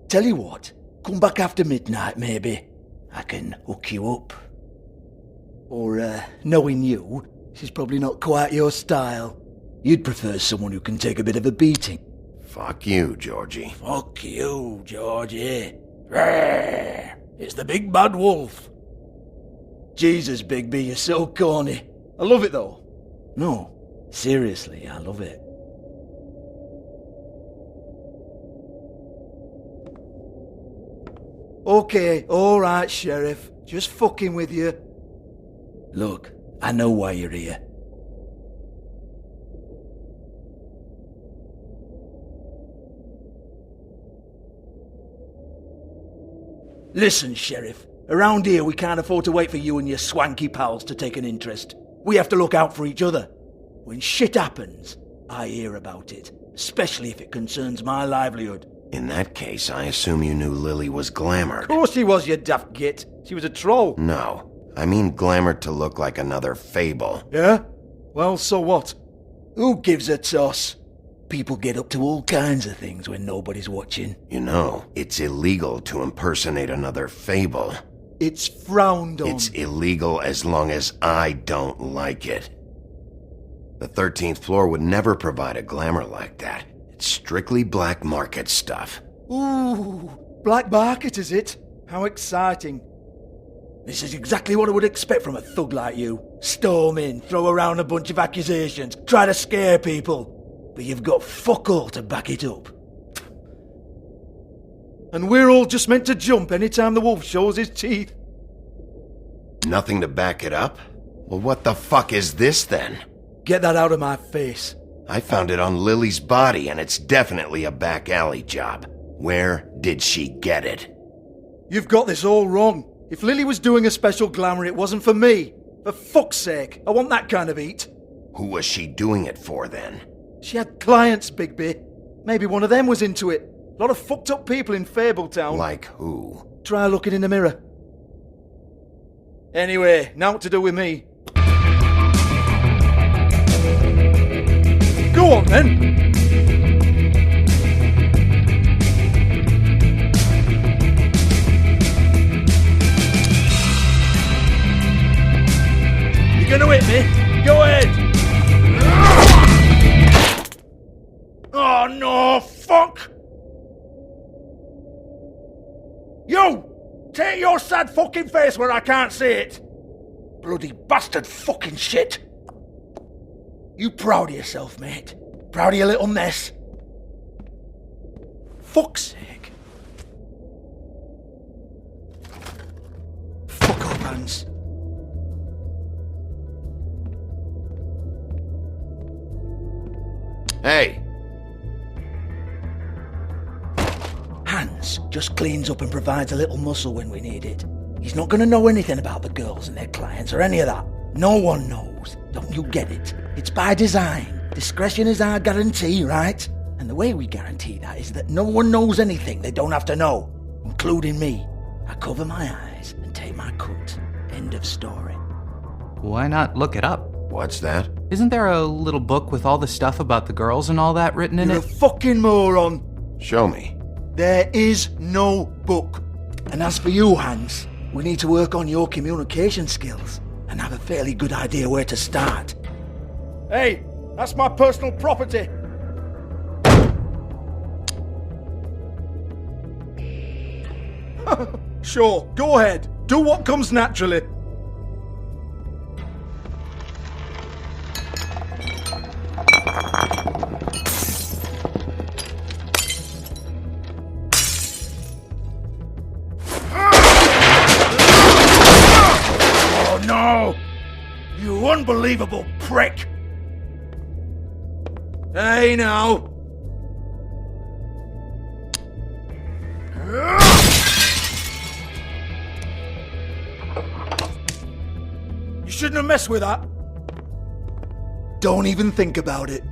Speaker 7: Tell you what, come back after midnight maybe. I can hook you up. Or, knowing you, she's probably not quite your style. You'd prefer someone who can take a bit of a beating.
Speaker 1: Fuck you, Georgie.
Speaker 7: Fuck you, Georgie. Rawr. It's the big bad wolf. Jesus, Bigby, you're so corny. I love it though. No, seriously, I love it. Okay, alright, Sheriff. Just fucking with you. Look, I know why you're here. Listen, Sheriff. Around here, we can't afford to wait for you and your swanky pals to take an interest. We have to look out for each other. When shit happens, I hear about it. Especially if it concerns my livelihood.
Speaker 1: In that case, I assume you knew Lily was glamored.
Speaker 7: Of course she was, you daft git. She was a troll.
Speaker 1: No. I mean glamored to look like another Fable.
Speaker 7: Yeah? Well, so what? Who gives a toss? People get up to all kinds of things when nobody's watching.
Speaker 1: You know, it's illegal to impersonate another Fable.
Speaker 7: It's frowned on.
Speaker 1: It's illegal as long as I don't like it. The 13th floor would never provide a glamour like that. It's strictly black market stuff.
Speaker 7: Ooh, black market is it? How exciting. This is exactly what I would expect from a thug like you. Storm in, throw around a bunch of accusations, try to scare people. But you've got fuck all to back it up. And we're all just meant to jump anytime the wolf shows his teeth.
Speaker 1: Nothing to back it up? Well, what the fuck is this then?
Speaker 7: Get that out of my face.
Speaker 1: I found it on Lily's body, and it's definitely a back alley job. Where did she get it?
Speaker 7: You've got this all wrong. If Lily was doing a special glamour, it wasn't for me. For fuck's sake, I want that kind of eat.
Speaker 1: Who was she doing it for, then?
Speaker 7: She had clients, Bigby. Maybe one of them was into it. A lot of fucked up people in Fabletown.
Speaker 1: Like who?
Speaker 7: Try looking in the mirror. Anyway, now what to do with me. Go on, then. You gonna hit me? Go ahead. Oh no, fuck! You!
Speaker 9: Take your sad fucking face where I can't see it! Bloody bastard fucking shit! You proud of yourself, mate? Proud of your little mess? Fuck's sake. Fuck off, Hans.
Speaker 10: Hey!
Speaker 9: Hans just cleans up and provides a little muscle when we need it. He's not going to know anything about the girls and their clients or any of that. No one knows. Don't you get it? It's by design. Discretion is our guarantee, right? And the way we guarantee that is that no one knows anything they don't have to know, including me. I cover my eyes and take my cut. End of story.
Speaker 17: Why not look it up?
Speaker 10: What's that?
Speaker 17: Isn't there a little book with all the stuff about the girls and all that written in
Speaker 9: You're
Speaker 17: it?
Speaker 9: a fucking moron.
Speaker 10: Show me.
Speaker 9: There is no book. And as for you, Hans, we need to work on your communication skills and have a fairly good idea where to start. Hey, that's my personal property. Sure, go ahead. Do what comes naturally. Oh no! You unbelievable prick! Hey now! You shouldn't have messed with that. Don't even think about it.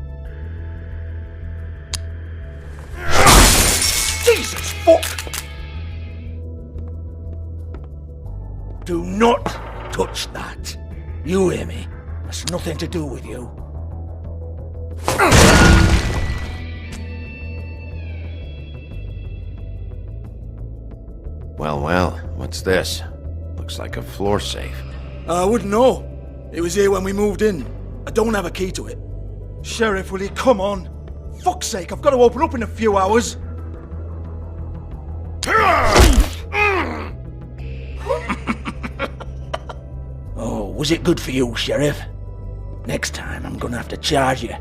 Speaker 9: Jesus fuck! Do not touch that. You hear me? That's nothing to do with you.
Speaker 10: Well, what's this? Looks like a floor safe.
Speaker 9: I wouldn't know. It was here when we moved in. I don't have a key to it. Sheriff, will you come on? Fuck's sake, I've got to open up in a few hours. Oh, was it good for you, Sheriff? Next time I'm gonna have to charge you.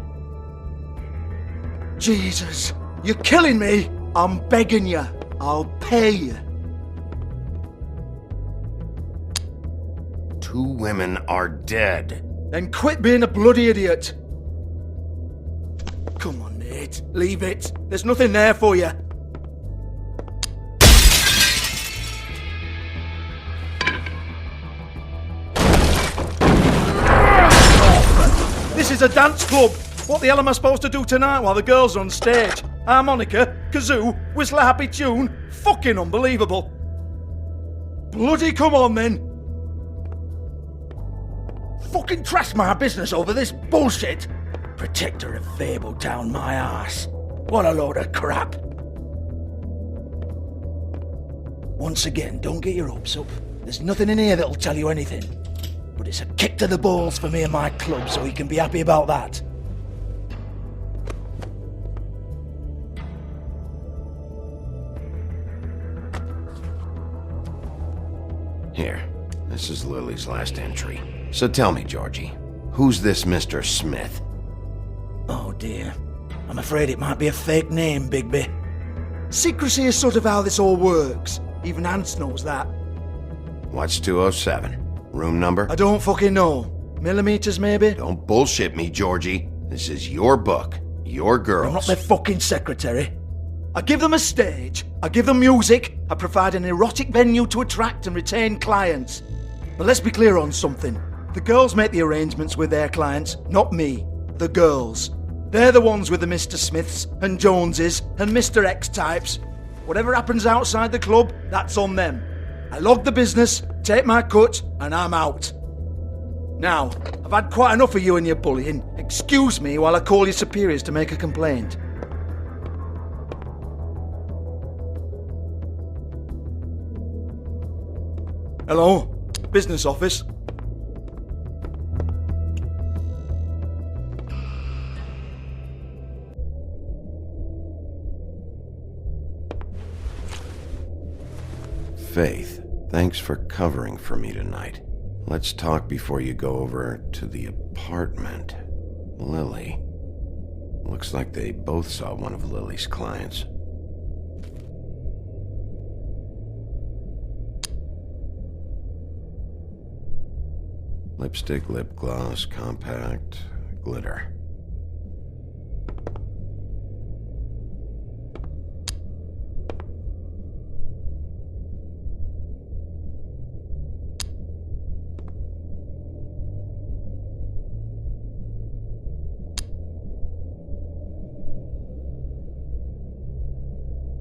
Speaker 9: Jesus, you're killing me. I'm begging you. I'll pay you.
Speaker 10: 2 women are dead.
Speaker 9: Then quit being a bloody idiot. Come on, Nate. Leave it. There's nothing there for you. This is a dance club. What the hell am I supposed to do tonight while the girls are on stage? Harmonica, kazoo, whistle a happy tune? Fucking unbelievable. Bloody come on then. Fucking trash my business over this bullshit. Protector of Fabletown, my ass. What a load of crap. Once again, don't get your hopes up. There's nothing in here that'll tell you anything. But it's a kick to the balls for me and my club, so he can be happy about that.
Speaker 10: Here, this is Lily's last entry. So tell me, Georgie, who's this Mr. Smith?
Speaker 9: Oh dear. I'm afraid it might be a fake name, Bigby. Secrecy is sort of how this all works. Even Hans knows that.
Speaker 10: What's 207? Room number?
Speaker 9: I don't fucking know. Millimeters, maybe?
Speaker 10: Don't bullshit me, Georgie. This is your book. Your girls.
Speaker 9: I'm not their fucking secretary. I give them a stage. I give them music. I provide an erotic venue to attract and retain clients. But let's be clear on something. The girls make the arrangements with their clients, not me. The girls. They're the ones with the Mr. Smiths and Joneses and Mr. X types. Whatever happens outside the club, that's on them. I log the business, take my cut, and I'm out. Now, I've had quite enough of you and your bullying. Excuse me while I call your superiors to make a complaint. Hello? Business office?
Speaker 10: Faith.
Speaker 1: Thanks for covering for me tonight. Let's talk before you go over to the apartment. Lily. Looks like they both saw one of Lily's clients. Lipstick, lip gloss, compact, glitter.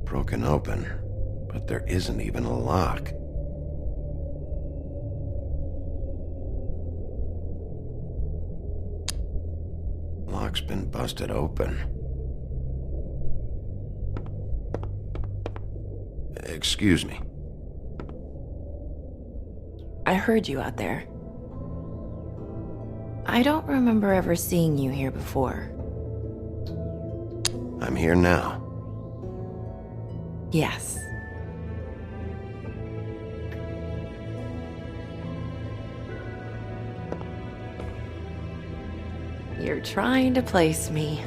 Speaker 1: Broken open, but there isn't even a lock. Lock's been busted open. Excuse me.
Speaker 18: I heard you out there. I don't remember ever seeing you here before.
Speaker 1: I'm here now.
Speaker 18: Yes. You're trying to place me.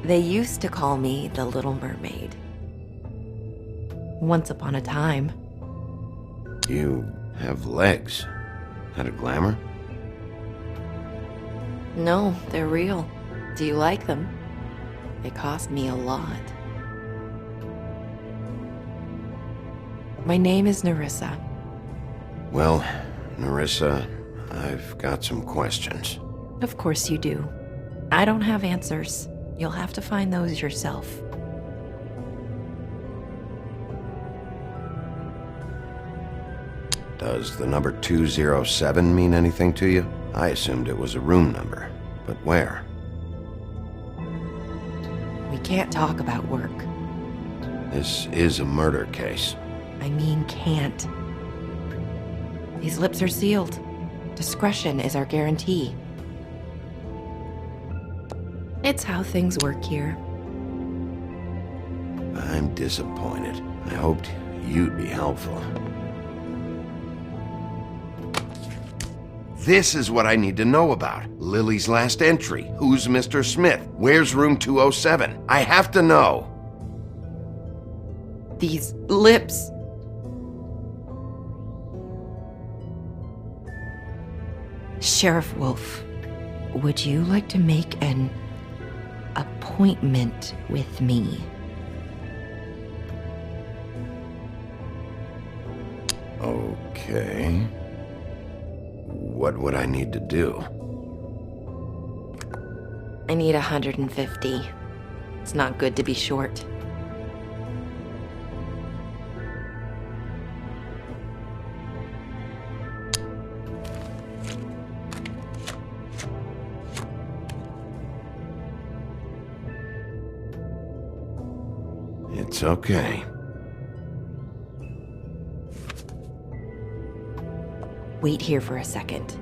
Speaker 18: They used to call me the Little Mermaid. Once upon a time.
Speaker 1: You have legs. Had a glamour?
Speaker 18: No, they're real. Do you like them? They cost me a lot. My name is Nerissa.
Speaker 1: Well, Nerissa, I've got some questions.
Speaker 18: Of course you do. I don't have answers. You'll have to find those yourself.
Speaker 1: Does the number 207 mean anything to you? I assumed it was a room number, but where?
Speaker 18: We can't talk about work.
Speaker 1: This is a murder case.
Speaker 18: I mean can't. These lips are sealed. Discretion is our guarantee. It's how things work here.
Speaker 1: I'm disappointed. I hoped you'd be helpful. This is what I need to know about. Lily's last entry. Who's Mr. Smith? Where's room 207? I have to know.
Speaker 18: These lips. Sheriff Wolf, would you like to make an appointment with me?
Speaker 1: Okay. What would I need to do?
Speaker 18: I need 150. It's not good to be short.
Speaker 1: It's okay.
Speaker 18: Wait here for a second.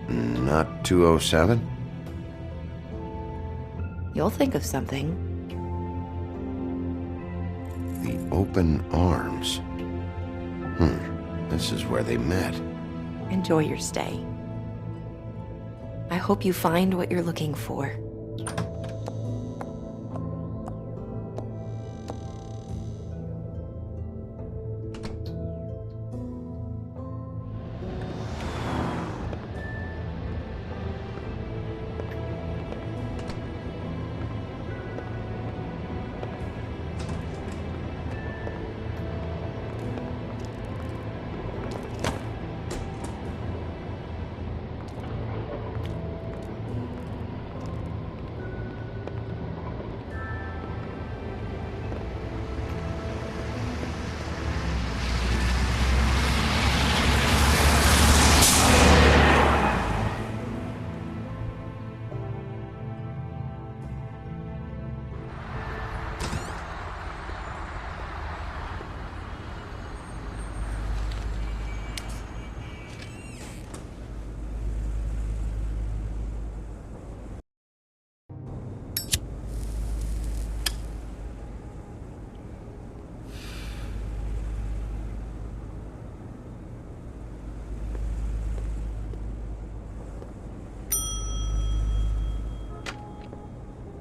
Speaker 1: Not 207?
Speaker 18: You'll think of something.
Speaker 1: The open arms. This is where they met.
Speaker 18: Enjoy your stay. I hope you find what you're looking for.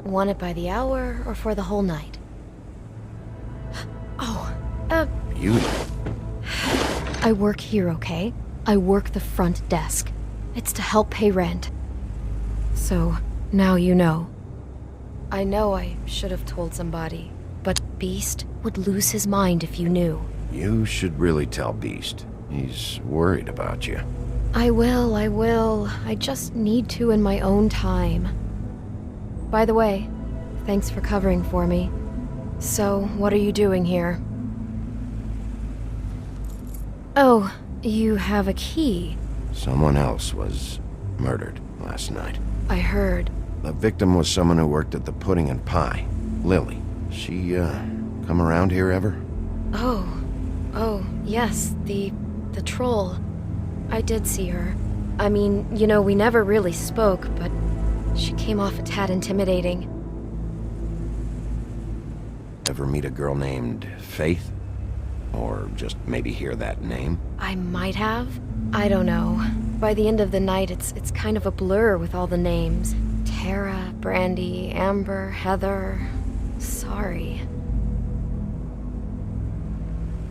Speaker 4: Want it by the hour or for the whole night? Oh,
Speaker 1: Beauty.
Speaker 4: I work here, okay? I work the front desk. It's to help pay rent. So, now you know. I know I should have told somebody, but Beast would lose his mind if you knew.
Speaker 1: You should really tell Beast. He's worried about you.
Speaker 4: I will. I just need to in my own time. By the way, thanks for covering for me. So, what are you doing here? Oh, you have a key.
Speaker 1: Someone else was murdered last night.
Speaker 4: I heard.
Speaker 1: The victim was someone who worked at the Pudding and Pie. Lily. She, come around here ever?
Speaker 4: Oh, yes, the troll. I did see her. I mean, you know, we never really spoke, but she came off a tad intimidating.
Speaker 1: Ever meet a girl named Faith? Or just maybe hear that name?
Speaker 4: I might have. I don't know. By the end of the night, it's kind of a blur with all the names. Tara, Brandy, Amber, Heather. Sorry.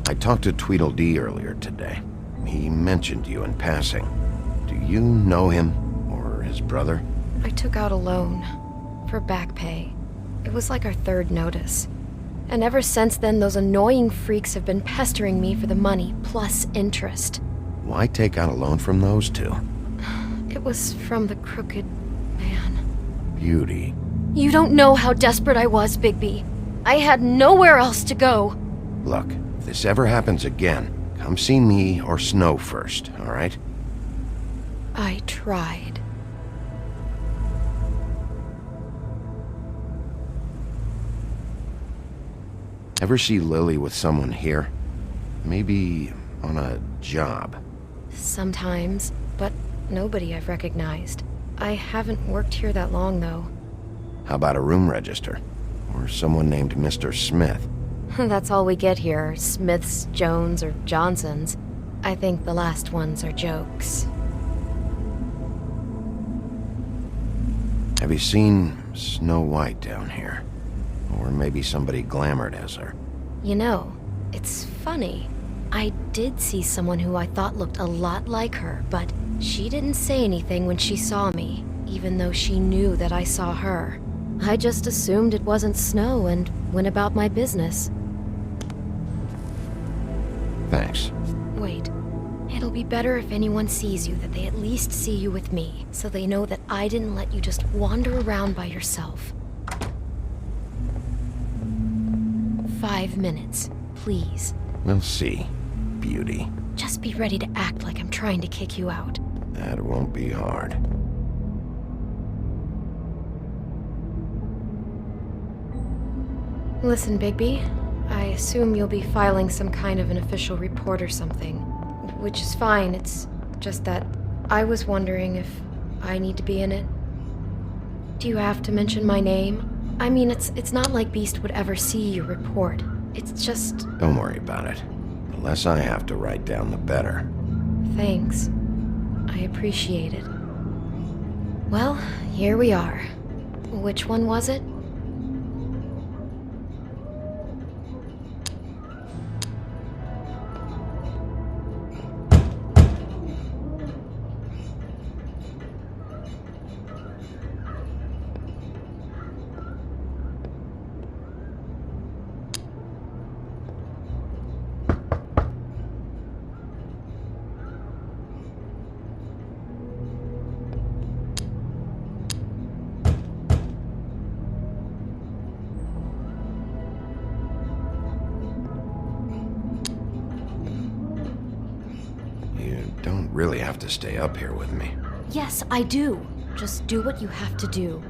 Speaker 1: I talked to Tweedledee earlier today. He mentioned you in passing. Do you know him? Or his brother?
Speaker 4: I took out a loan. For back pay. It was like our third notice. And ever since then, those annoying freaks have been pestering me for the money, plus interest.
Speaker 1: Why take out a loan from those two?
Speaker 4: It was from the crooked man.
Speaker 1: Beauty.
Speaker 4: You don't know how desperate I was, Bigby. I had nowhere else to go.
Speaker 1: Look, if this ever happens again, come see me or Snow first, all right?
Speaker 4: I tried.
Speaker 1: Ever see Lily with someone here? Maybe on a job.
Speaker 4: Sometimes, but nobody I've recognized. I haven't worked here that long, though.
Speaker 1: How about a room register? Or someone named Mr. Smith?
Speaker 4: That's all we get here, Smiths, Jones, or Johnsons. I think the last ones are jokes.
Speaker 1: Have you seen Snow White down here? Or maybe somebody glamored as her?
Speaker 4: You know, it's funny. I did see someone who I thought looked a lot like her, but she didn't say anything when she saw me, even though she knew that I saw her. I just assumed it wasn't Snow and went about my business.
Speaker 1: Thanks.
Speaker 4: Wait. It'll be better if anyone sees you that they at least see you with me, so they know that I didn't let you just wander around by yourself. 5 minutes, please.
Speaker 1: We'll see, Beauty.
Speaker 4: Just be ready to act like I'm trying to kick you out.
Speaker 1: That won't be hard.
Speaker 4: Listen, Bigby. I assume you'll be filing some kind of an official report or something. Which is fine, it's just that I was wondering if I need to be in it. Do you have to mention my name? I mean, it's not like Beast would ever see your report. It's just...
Speaker 1: Don't worry about it. The less I have to write down, the better.
Speaker 4: Thanks. I appreciate it. Well, here we are. Which one was it?
Speaker 1: Really have to stay up here with me.
Speaker 4: Yes, I do. Just do what you have to do.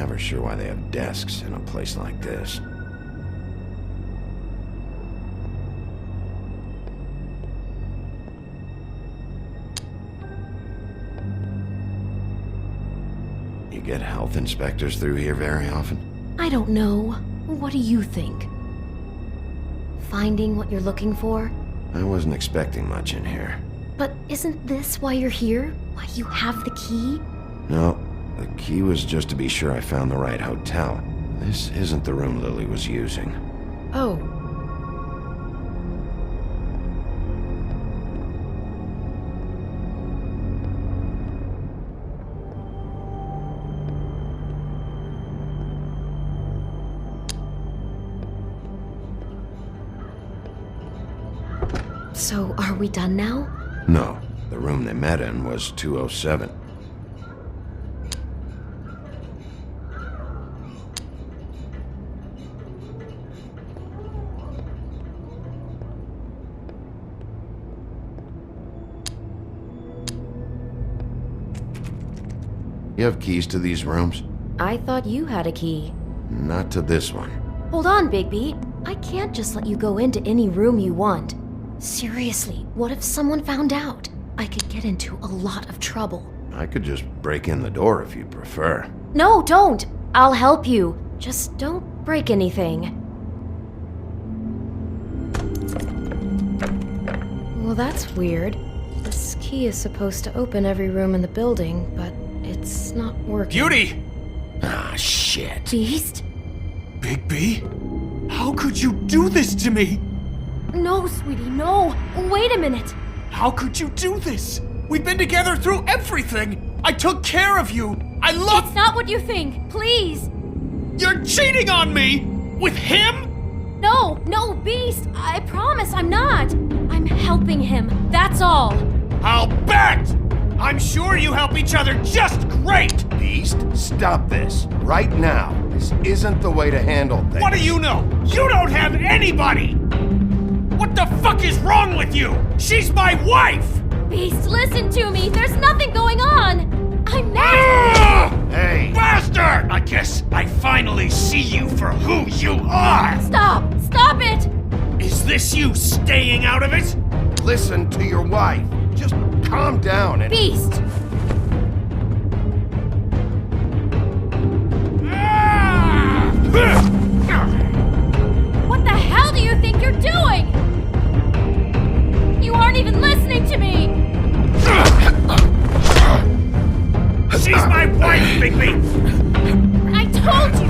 Speaker 1: Never sure why they have desks in a place like this. You get health inspectors through here very often?
Speaker 4: I don't know. What do you think? Finding what you're looking for?
Speaker 1: I wasn't expecting much in here.
Speaker 4: But isn't this why you're here? Why you have the key?
Speaker 1: No, the key was just to be sure I found the right hotel. This isn't the room Lily was using.
Speaker 4: Oh. So, are we done now?
Speaker 1: No, the room they met in was 207. You have keys to these rooms?
Speaker 4: I thought you had a key.
Speaker 1: Not to this one.
Speaker 4: Hold on, Bigby. I can't just let you go into any room you want. Seriously, what if someone found out? I could get into a lot of trouble.
Speaker 1: I could just break in the door if you'd prefer.
Speaker 4: No, don't! I'll help you. Just don't break anything. Well, that's weird. This key is supposed to open every room in the building, but it's not working.
Speaker 5: Beauty!
Speaker 1: Ah, shit.
Speaker 4: Beast?
Speaker 5: Bigby? How could you do this to me?
Speaker 4: No, sweetie, no. Wait a minute.
Speaker 5: How could you do this? We've been together through everything. I took care of you. I love...
Speaker 11: It's not what you think. Please.
Speaker 5: You're cheating on me! With him?
Speaker 11: No, Beast. I promise I'm not. I'm helping him. That's all.
Speaker 5: I'll bet! I'm sure you help each other just great!
Speaker 1: Beast, stop this. Right now. This isn't the way to handle things.
Speaker 5: What do you know? You don't have anybody! What the fuck is wrong with you? She's my wife!
Speaker 11: Beast, listen to me. There's nothing going on. I'm not...
Speaker 5: Hey! Bastard! I guess I finally see you for who you are!
Speaker 11: Stop! Stop it!
Speaker 5: Is this you staying out of it?
Speaker 1: Listen to your wife. Just calm down and...
Speaker 11: Beast! What the hell do you think you're doing? You aren't even listening to me!
Speaker 5: She's my wife, Bigby!
Speaker 11: I told you!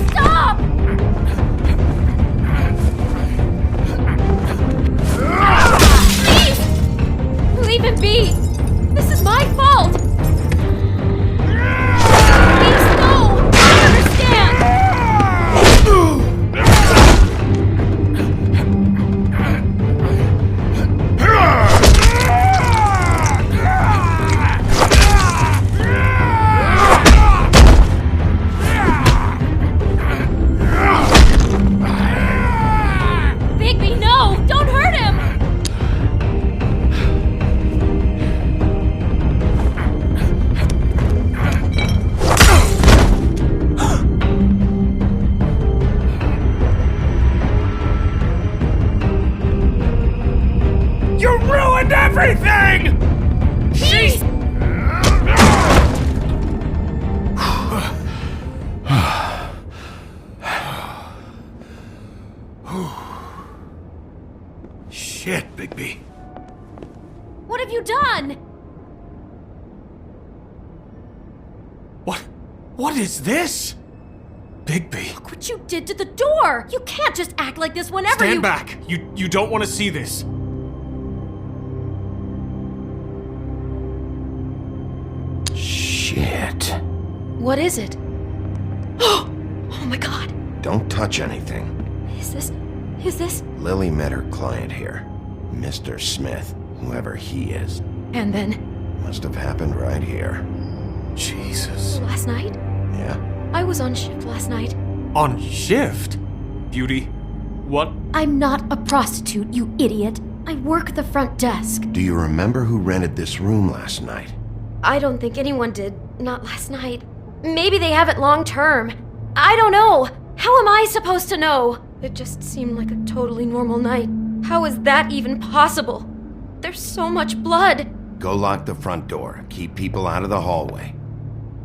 Speaker 11: Stop! Please! Leave him be! This is my fault! Please, no! I understand! Bigby, no! Don't hurt him!
Speaker 5: You ruined everything! She's... Shit, Bigby.
Speaker 11: What have you done?
Speaker 5: What is this? Bigby.
Speaker 11: Look what you did to the door! You can't just act like this whenever
Speaker 5: Stand back. You don't want to see this.
Speaker 1: Shit.
Speaker 4: What is it? Oh my god.
Speaker 1: Don't touch anything.
Speaker 4: Is this?
Speaker 1: Lily met her client here. Mr. Smith, whoever he is.
Speaker 4: And then?
Speaker 1: Must have happened right here.
Speaker 5: Jesus.
Speaker 4: Last night?
Speaker 1: Yeah?
Speaker 4: I was on shift last night.
Speaker 5: On shift? Beauty, what?
Speaker 4: I'm not a prostitute, you idiot. I work the front desk.
Speaker 1: Do you remember who rented this room last night?
Speaker 4: I don't think anyone did. Not last night. Maybe they have it long term. I don't know. How am I supposed to know? It just seemed like a totally normal night. How is that even possible? There's so much blood.
Speaker 1: Go lock the front door. Keep people out of the hallway.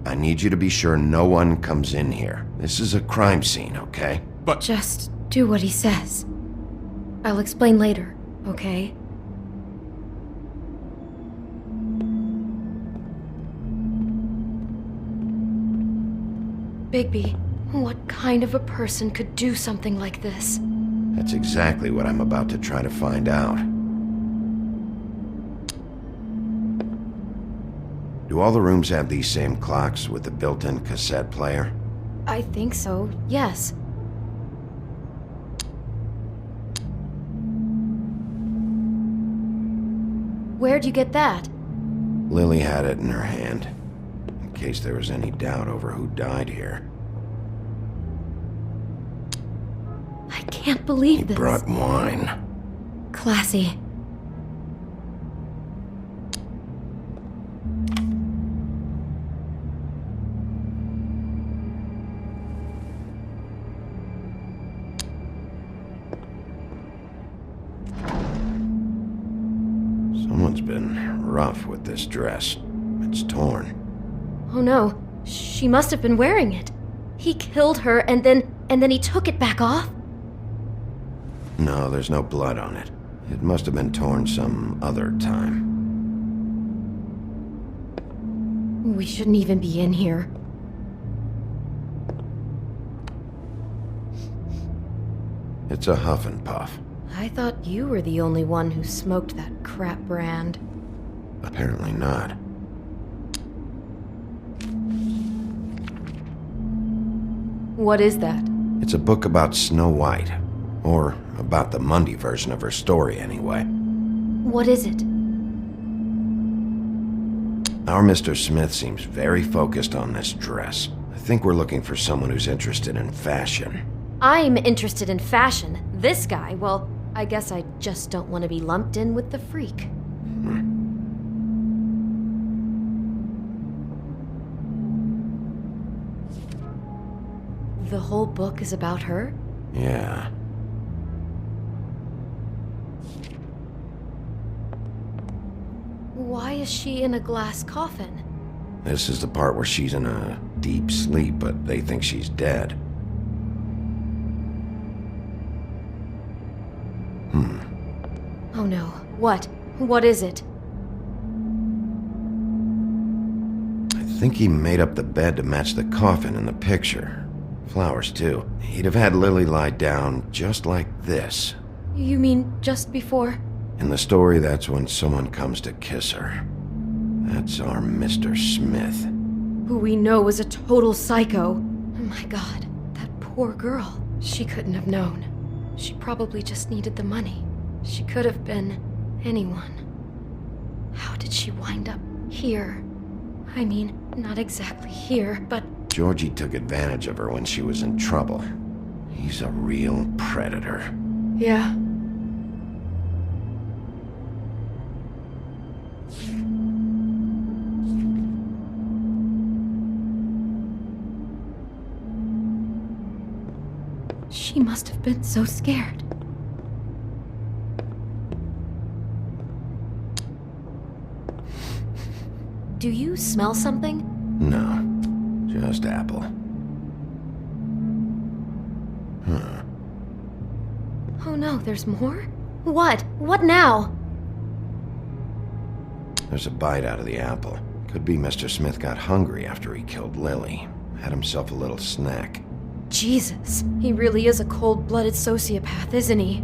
Speaker 1: I need you to be sure no one comes in here. This is a crime scene, okay?
Speaker 4: But just do what he says. I'll explain later, okay? Bigby, what kind of a person could do something like this?
Speaker 1: That's exactly what I'm about to try to find out. Do all the rooms have these same clocks with the built-in cassette player?
Speaker 4: I think so, yes. Where'd you get that?
Speaker 1: Lily had it in her hand, in case there was any doubt over who died here.
Speaker 4: I can't believe this.
Speaker 1: He brought wine.
Speaker 4: Classy.
Speaker 1: Someone's been rough with this dress. It's torn.
Speaker 4: Oh no, she must have been wearing it. He killed her and then he took it back off?
Speaker 1: No, there's no blood on it. It must have been torn some other time.
Speaker 4: We shouldn't even be in here.
Speaker 1: It's a huff and puff.
Speaker 4: I thought you were the only one who smoked that crap brand.
Speaker 1: Apparently not.
Speaker 4: What is that?
Speaker 1: It's a book about Snow White. Or about the Mundy version of her story, anyway.
Speaker 4: What is it?
Speaker 1: Our Mr. Smith seems very focused on this dress. I think we're looking for someone who's interested in fashion.
Speaker 4: I'm interested in fashion. This guy, well, I guess I just don't want to be lumped in with the freak. The whole book is about her?
Speaker 1: Yeah.
Speaker 4: Why is she in a glass coffin?
Speaker 1: This is the part where she's in a deep sleep, but they think she's dead.
Speaker 4: Oh no. What? What is it?
Speaker 1: I think he made up the bed to match the coffin in the picture. Flowers, too. He'd have had Lily lie down just like this.
Speaker 4: You mean just before?
Speaker 1: In the story, that's when someone comes to kiss her. That's our Mr. Smith.
Speaker 4: Who we know was a total psycho. Oh my god, that poor girl. She couldn't have known. She probably just needed the money. She could have been anyone. How did she wind up here? I mean, not exactly here, but...
Speaker 1: Georgie took advantage of her when she was in trouble. He's a real predator.
Speaker 4: Yeah. She must have been so scared. Do you smell something?
Speaker 1: No, just apple. Huh.
Speaker 4: Oh no, there's more? What? What now?
Speaker 1: There's a bite out of the apple. Could be Mr. Smith got hungry after he killed Lily. Had himself a little snack.
Speaker 4: Jesus, he really is a cold-blooded sociopath, isn't he?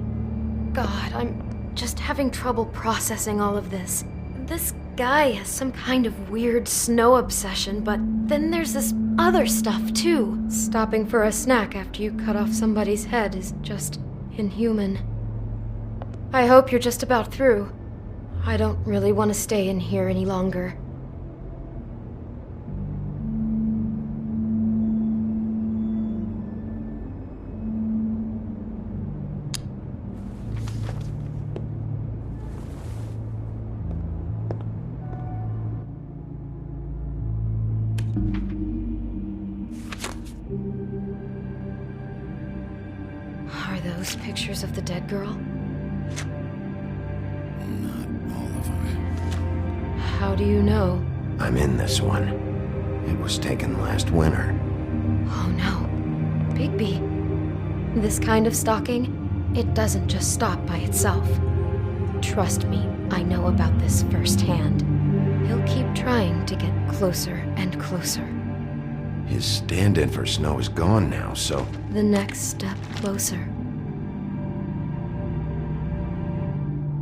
Speaker 4: God, I'm just having trouble processing all of this. This guy has some kind of weird snow obsession, but then there's this other stuff too. Stopping for a snack after you cut off somebody's head is just inhuman. I hope you're just about through. I don't really want to stay in here any longer. those pictures of the dead girl?
Speaker 1: Not all of them.
Speaker 4: How do you know?
Speaker 1: I'm in this one. It was taken last winter.
Speaker 4: Oh no. Bigby. This kind of stalking, it doesn't just stop by itself. Trust me, I know about this firsthand. He'll keep trying to get closer and closer.
Speaker 1: His stand-in for Snow is gone now, so...
Speaker 4: The next step closer.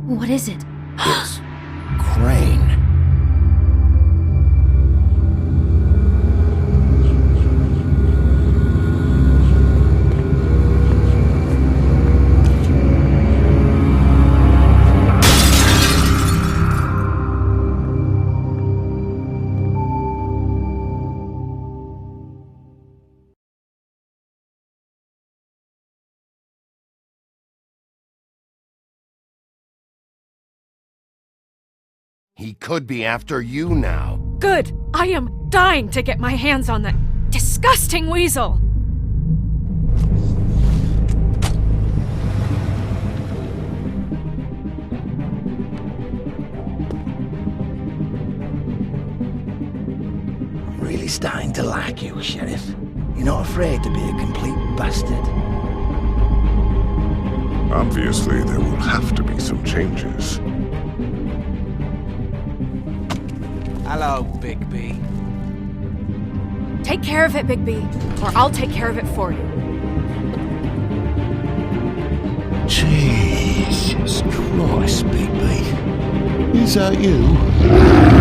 Speaker 4: What is it?
Speaker 1: It's... Crane. He could be after you now.
Speaker 6: Good! I am dying to get my hands on that disgusting weasel!
Speaker 9: I'm really starting to like you, Sheriff. You're not afraid to be a complete bastard.
Speaker 2: Obviously, there will have to be some changes.
Speaker 5: Hello, Bigby.
Speaker 6: Take care of it, Bigby, or I'll take care of it for you.
Speaker 1: Jesus Christ, Bigby. Is that you?